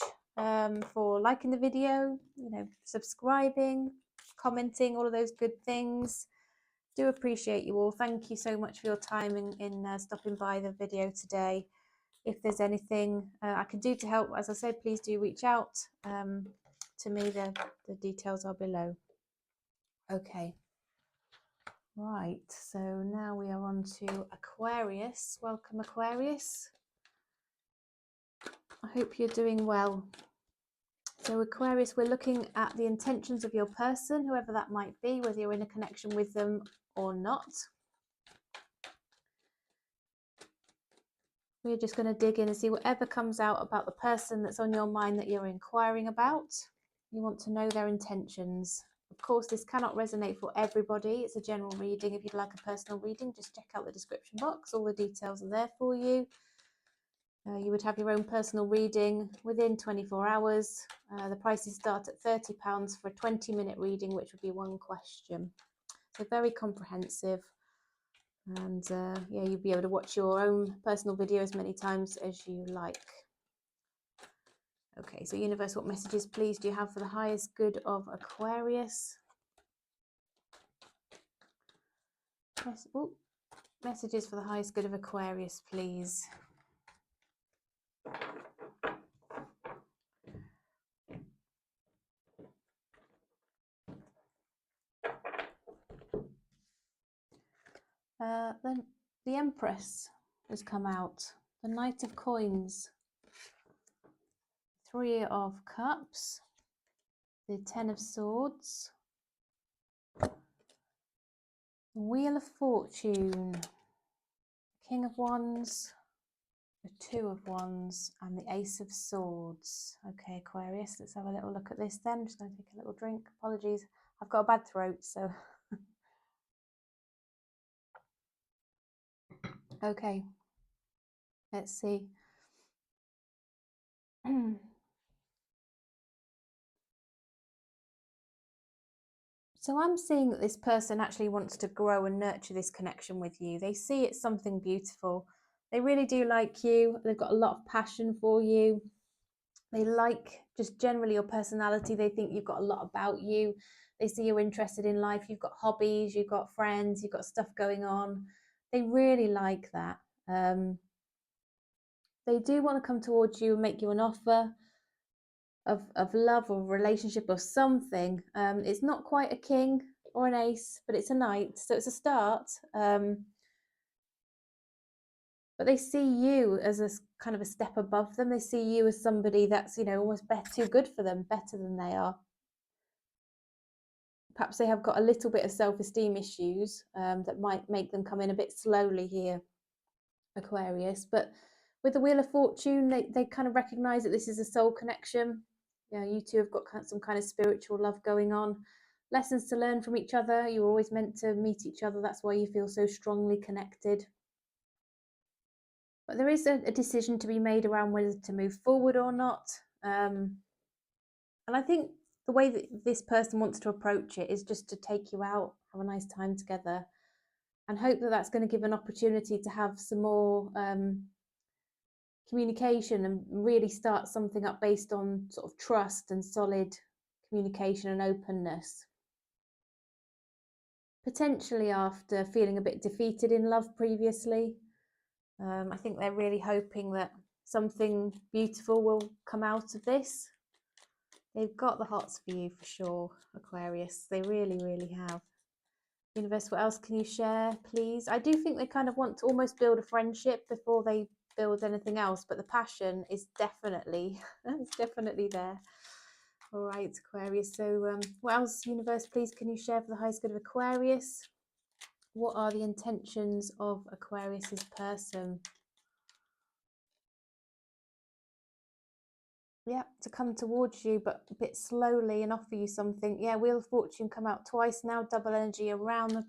for liking the video, you know, subscribing, commenting, all of those good things. Do appreciate you all. Thank you so much for your time in stopping by the video today. If there's anything I can do to help, as I said, please do reach out to me. The details are below. Okay. Right, so now we are on to Aquarius. Welcome, Aquarius. I hope you're doing well. So Aquarius, we're looking at the intentions of your person, whoever that might be, whether you're in a connection with them or not. We're just going to dig in and see whatever comes out about the person that's on your mind that you're inquiring about. You want to know their intentions. Of course, this cannot resonate for everybody. It's a general reading. If you'd like a personal reading, just check out the description box. All the details are there for you. You would have your own personal reading within 24 hours. The prices start at £30 for a 20-minute reading, which would be one question. So very comprehensive. And yeah, you'll be able to watch your own personal video as many times as you like. Okay, so universe, what messages, please, do you have for the highest good of Aquarius? Messages for the highest good of Aquarius, please. Then the Empress has come out. The Knight of Coins. 3 of Cups. The 10 of Swords. Wheel of Fortune. King of Wands. The 2 of Wands. And the Ace of Swords. Okay, Aquarius, let's have a little look at this then. I'm just going to take a little drink. Apologies. I've got a bad throat, so... Okay, let's see. So I'm seeing that this person actually wants to grow and nurture this connection with you. They see it's something beautiful. They really do like you. They've got a lot of passion for you. They like just generally your personality. They think you've got a lot about you. They see you're interested in life. You've got hobbies, you've got friends, you've got stuff going on. They really like that. They do want to come towards you and make you an offer of love or relationship or something. It's not quite a king or an ace, but it's a knight, so it's a start. But they see you as a kind of a step above them. They see you as somebody that's, you know, almost too good for them, better than they are. Perhaps they have got a little bit of self-esteem issues that might make them come in a bit slowly here, Aquarius. But with the Wheel of Fortune, they kind of recognize that this is a soul connection. You know, you two have got some kind of spiritual love going on. Lessons to learn from each other. You're always meant to meet each other. That's why you feel so strongly connected. But there is a decision to be made around whether to move forward or not. And I think the way that this person wants to approach it is just to take you out, have a nice time together, and hope that that's going to give an opportunity to have some more communication and really start something up based on sort of trust and solid communication and openness. Potentially after feeling a bit defeated in love previously. I think they're really hoping that something beautiful will come out of this. They've got the hots for you for sure, Aquarius. They really, really have. Universe, what else can you share, please? I do think they kind of want to almost build a friendship before they build anything else, but the passion is definitely, it's definitely there. All right, Aquarius. So what else, Universe, please, can you share for the highest good of Aquarius? What are the intentions of Aquarius's person? Yeah, to come towards you, but a bit slowly and offer you something. Yeah, Wheel of Fortune come out twice now, double energy around the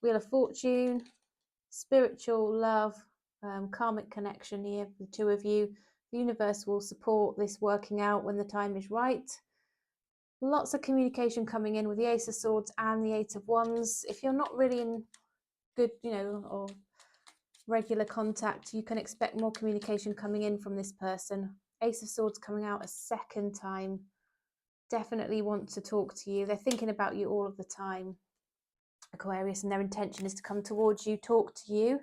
Wheel of Fortune, spiritual love, karmic connection here for the two of you. The universe will support this working out when the time is right. Lots of communication coming in with the Ace of Swords and the Eight of Wands. If you're not really in good, or regular contact, you can expect more communication coming in from this person. Ace of Swords coming out a second time. Definitely want to talk to you. They're thinking about you all of the time, Aquarius, and their intention is to come towards you, talk to you,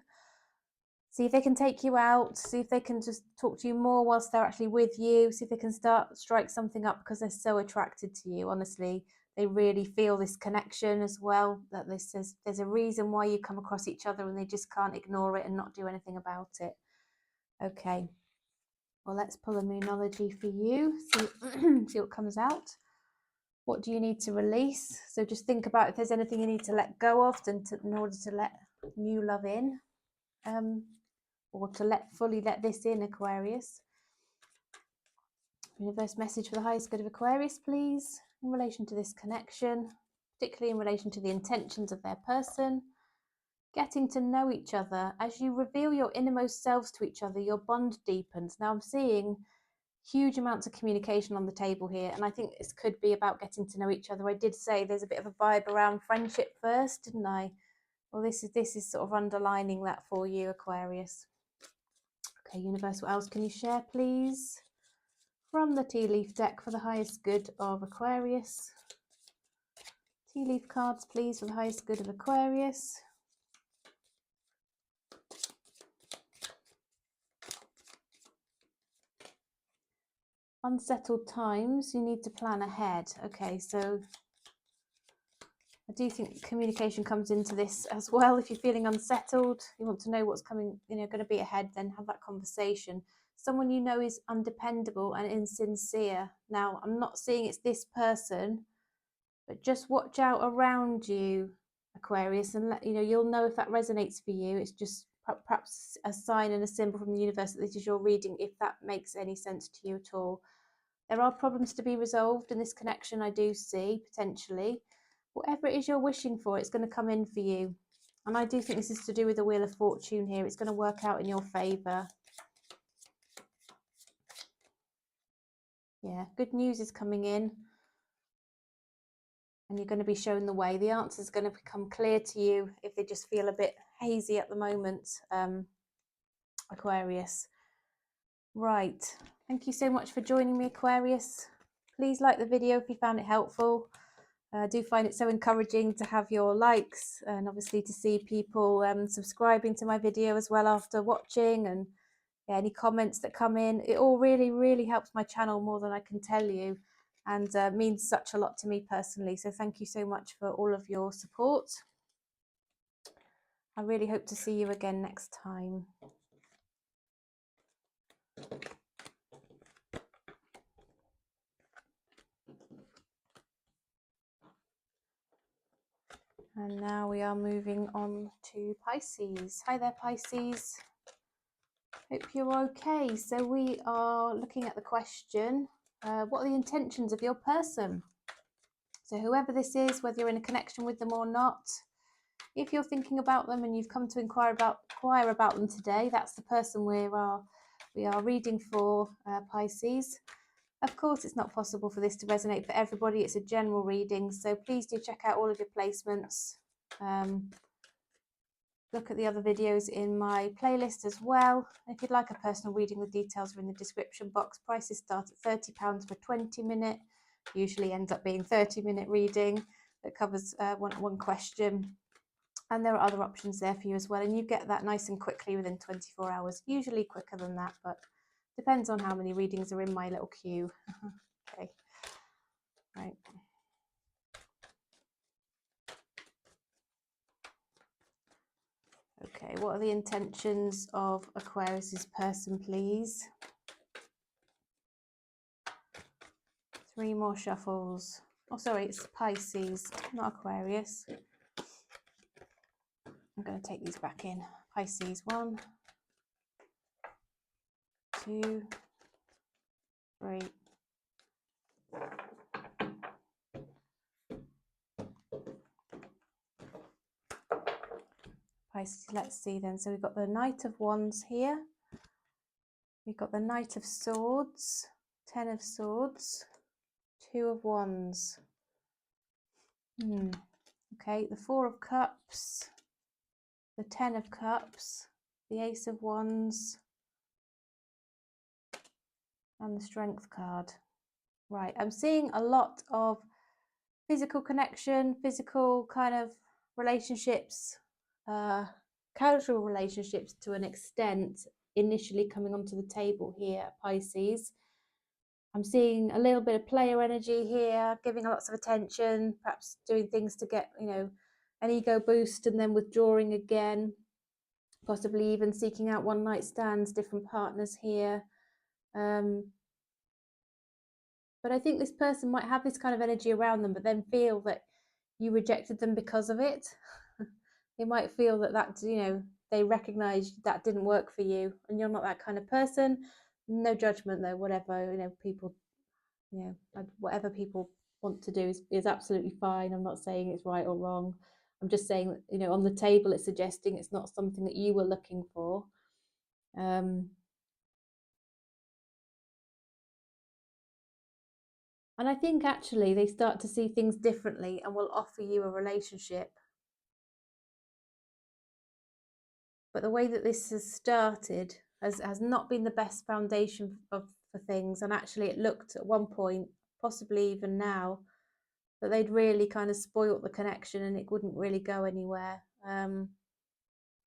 see if they can take you out, see if they can just talk to you more whilst they're actually with you, see if they can strike something up, because they're so attracted to you. Honestly, they really feel this connection as well, that this says there's a reason why you come across each other and they just can't ignore it and not do anything about it. Okay, well, let's pull a Moonology for you, see what comes out. What do you need to release? So just think about if there's anything you need to let go of in order to let new love in, or to fully let this in, Aquarius. Universe message for the highest good of Aquarius, please, in relation to this connection, particularly in relation to the intentions of their person. Getting to know each other. As you reveal your innermost selves to each other, your bond deepens. Now I'm seeing huge amounts of communication on the table here, and I think this could be about getting to know each other. I did say there's a bit of a vibe around friendship first, didn't I? Well, this is sort of underlining that for you, Aquarius. Okay, universe, what else can you share, please, from the tea leaf deck for the highest good of Aquarius? Tea leaf cards, please, for the highest good of Aquarius. Unsettled times, you need to plan ahead. Okay, so I do think communication comes into this as well. If you're feeling unsettled, you want to know what's coming, going to be ahead, then have that conversation. Someone you know is undependable and insincere. Now, I'm not saying it's this person, but just watch out around you, Aquarius, and you'll know if that resonates for you. It's just perhaps a sign and a symbol from the universe that this is your reading, if that makes any sense to you at all. There are problems to be resolved in this connection, I do see, potentially. Whatever it is you're wishing for, it's going to come in for you. And I do think this is to do with the Wheel of Fortune here. It's going to work out in your favour. Yeah, good news is coming in. And you're going to be shown the way. The answer is going to become clear to you if they just feel a bit hazy at the moment, Aquarius. Right. Thank you so much for joining me, Aquarius. Please like the video if you found it helpful. I do find it so encouraging to have your likes, and obviously to see people subscribing to my video as well after watching, and any comments that come in. It all really, really helps my channel more than I can tell you, and means such a lot to me personally. So thank you so much for all of your support. I really hope to see you again next time. And now we are moving on to Pisces. Hi there, Pisces. Hope you're okay. So we are looking at the question, what are the intentions of your person? So whoever this is, whether you're in a connection with them or not, if you're thinking about them and you've come to inquire about them today, that's the person we are reading for, Pisces. Of course, it's not possible for this to resonate for everybody. It's a general reading, so please do check out all of your placements. Look at the other videos in my playlist as well. If you'd like a personal reading, the details are in the description box. Prices start at £30 for 20-minute, Usually ends up being 30-minute reading that covers one question. And there are other options there for you as well. And you get that nice and quickly within 24 hours, usually quicker than that, but depends on how many readings are in my little queue. Okay, right. Okay, what are the intentions of Aquarius's person, please? 3 more shuffles. Oh, sorry, it's Pisces, not Aquarius. I'm going to take these back in. Pisces, 1, 2, 3. Pisces, let's see then. So we've got the Knight of Wands here. We've got the Knight of Swords, 10 of Swords, 2 of Wands. Okay, the 4 of Cups, the 10 of Cups, the Ace of Wands, and the Strength card. Right, I'm seeing a lot of physical connection, physical kind of relationships, casual relationships to an extent, initially coming onto the table here at Pisces. I'm seeing a little bit of player energy here, giving lots of attention, perhaps doing things to get, an ego boost and then withdrawing again, possibly even seeking out one night stands, different partners here. But I think this person might have this kind of energy around them, but then feel that you rejected them because of it. They might feel that, they recognize that didn't work for you and you're not that kind of person. No judgment though, whatever, people, whatever people want to do is absolutely fine. I'm not saying it's right or wrong. I'm just saying that, on the table, it's suggesting it's not something that you were looking for. And I think actually they start to see things differently and will offer you a relationship. But the way that this has started has not been the best foundation for things. And actually it looked at one point, possibly even now, that they'd really kind of spoilt the connection and it wouldn't really go anywhere. I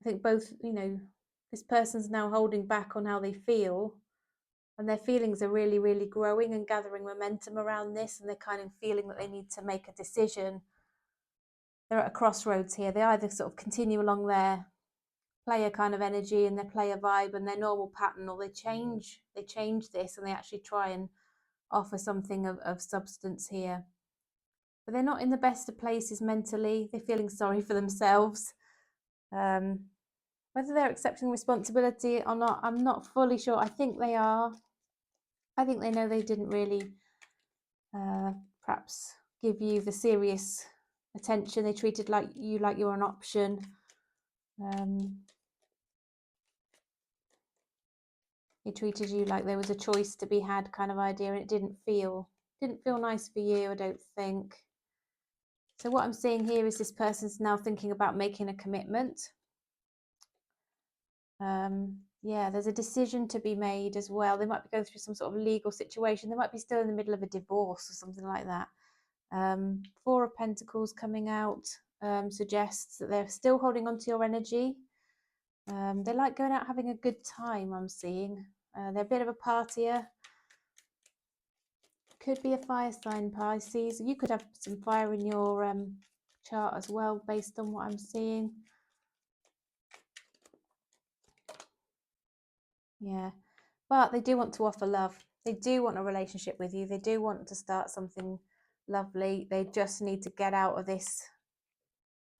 think both, this person's now holding back on how they feel, and their feelings are really, really growing and gathering momentum around this, and they're kind of feeling that they need to make a decision. They're at a crossroads here. They either sort of continue along their player kind of energy and their player vibe and their normal pattern, or they change this and they actually try and offer something of substance here. But they're not in the best of places mentally. They're feeling sorry for themselves. Whether they're accepting responsibility or not, I'm not fully sure. I think they are. I think they know they didn't really perhaps give you the serious attention. They treated you like you're an option. He treated you like there was a choice to be had kind of idea, and it didn't feel nice for you, I don't think. So what I'm seeing here is this person's now thinking about making a commitment. Yeah, there's a decision to be made as well. They might be going through some sort of legal situation. They might be still in the middle of a divorce or something like that. 4 of Pentacles coming out suggests that they're still holding on to your energy. They like going out having a good time, I'm seeing. They're a bit of a partier. Could be a fire sign, Pisces. You could have some fire in your chart as well, based on what I'm seeing. Yeah, but they do want to offer love. They do want a relationship with you. They do want to start something lovely. They just need to get out of this.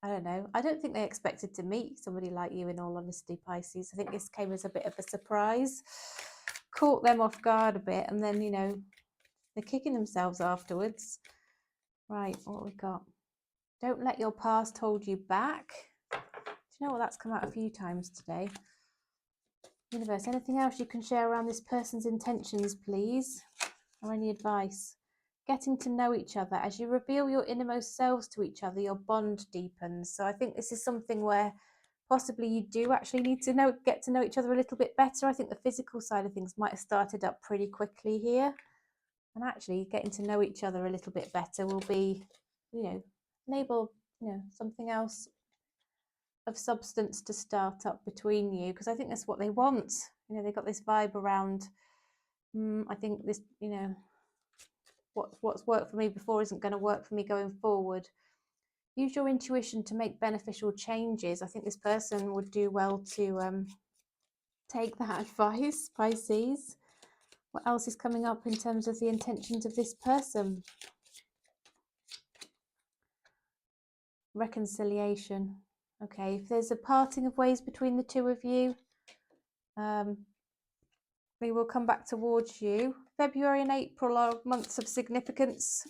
I don't know. I don't think they expected to meet somebody like you, in all honesty, Pisces. I think this came as a bit of a surprise. Caught them off guard a bit, and then, they're kicking themselves afterwards. Right, what we got? Don't let your past hold you back. Do you know what? That's come out a few times today. Universe, anything else you can share around this person's intentions, please? Or any advice? Getting to know each other. As you reveal your innermost selves to each other, your bond deepens. So I think this is something where possibly you do actually need to get to know each other a little bit better. I think the physical side of things might have started up pretty quickly here. And actually getting to know each other a little bit better will be, enable, something else of substance to start up between you, because I think that's what they want. They've got this vibe around, I think this, what's worked for me before isn't going to work for me going forward. Use your intuition to make beneficial changes. I think this person would do well to take that advice, Pisces. What else is coming up in terms of the intentions of this person? Reconciliation. Okay, if there's a parting of ways between the two of you, they will come back towards you. February and April are months of significance.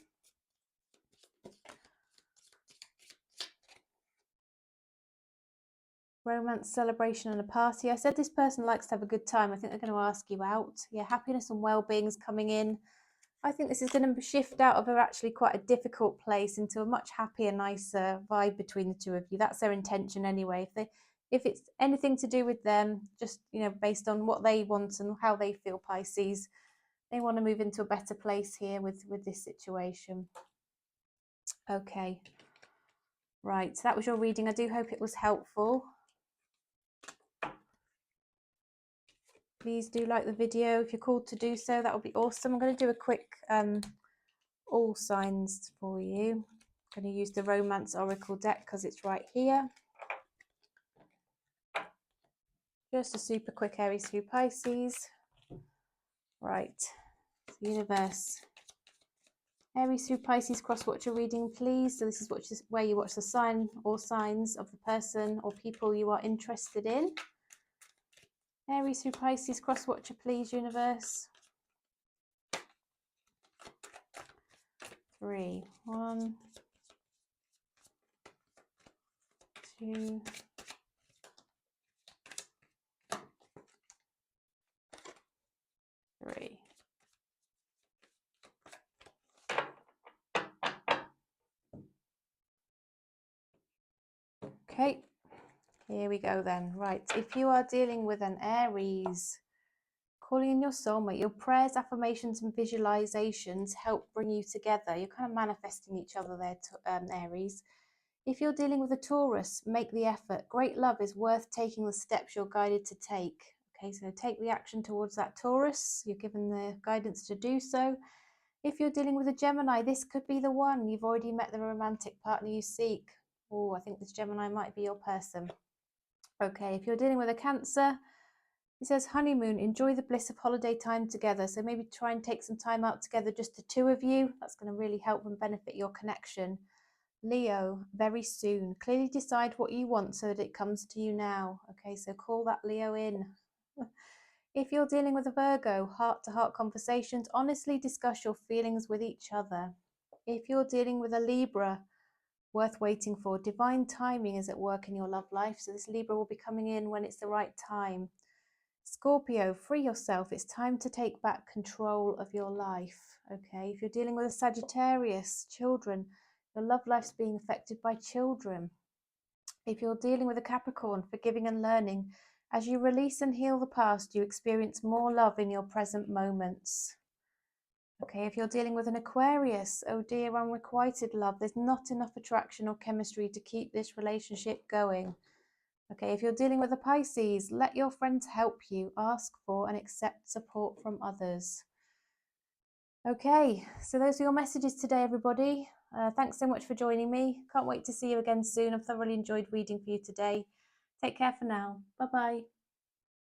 Romance, celebration and a party. I said this person likes to have a good time. I think they're going to ask you out. Yeah, happiness and well-being is coming in. I think this is going to shift out of actually quite a difficult place into a much happier, nicer vibe between the two of you. That's their intention anyway. If it's anything to do with them, just based on what they want and how they feel, Pisces, they want to move into a better place here with this situation. Okay, right, so that was your reading. I do hope it was helpful. Please do like the video if you're called to do so. That would be awesome. I'm going to do a quick all signs for you. I'm going to use the Romance Oracle deck because it's right here. Just a super quick Aries through Pisces. Right, so universe. Aries through Pisces cross-watcher reading, please. So this is where you watch the sign or signs of the person or people you are interested in. Aries through Pisces cross-watcher, please, universe. 3, 1, 2, 3. Okay, here we go then. Right, if you are dealing with an Aries, calling in your soulmate, your prayers, affirmations and visualizations help bring you together. You're kind of manifesting each other there, Aries. If you're dealing with a Taurus, make the effort. Great love is worth taking the steps you're guided to take. Okay, so take the action towards that Taurus. You're given the guidance to do so. If you're dealing with a Gemini, this could be the one. You've already met the romantic partner you seek. Oh, I think this Gemini might be your person. Okay, if you're dealing with a Cancer, it says honeymoon, enjoy the bliss of holiday time together. So maybe try and take some time out together, just the two of you. That's going to really help and benefit your connection. Leo, very soon. Clearly decide what you want so that it comes to you now. Okay, so call that Leo in. If you're dealing with a Virgo, heart-to-heart conversations, honestly discuss your feelings with each other. If you're dealing with a Libra, worth waiting for. Divine timing is at work in your love life, so this Libra will be coming in when it's the right time. Scorpio, free yourself. It's time to take back control of your life. Okay, if you're dealing with a Sagittarius, children, your love life's being affected by children. If you're dealing with a Capricorn, forgiving and learning. As you release and heal the past, you experience more love in your present moments. Okay, if you're dealing with an Aquarius, oh dear, unrequited love. There's not enough attraction or chemistry to keep this relationship going. Okay, if you're dealing with a Pisces, let your friends help you. Ask for and accept support from others. Okay, so those are your messages today, everybody. Thanks so much for joining me. Can't wait to see you again soon. I've thoroughly enjoyed reading for you today. Take care for now. Bye-bye.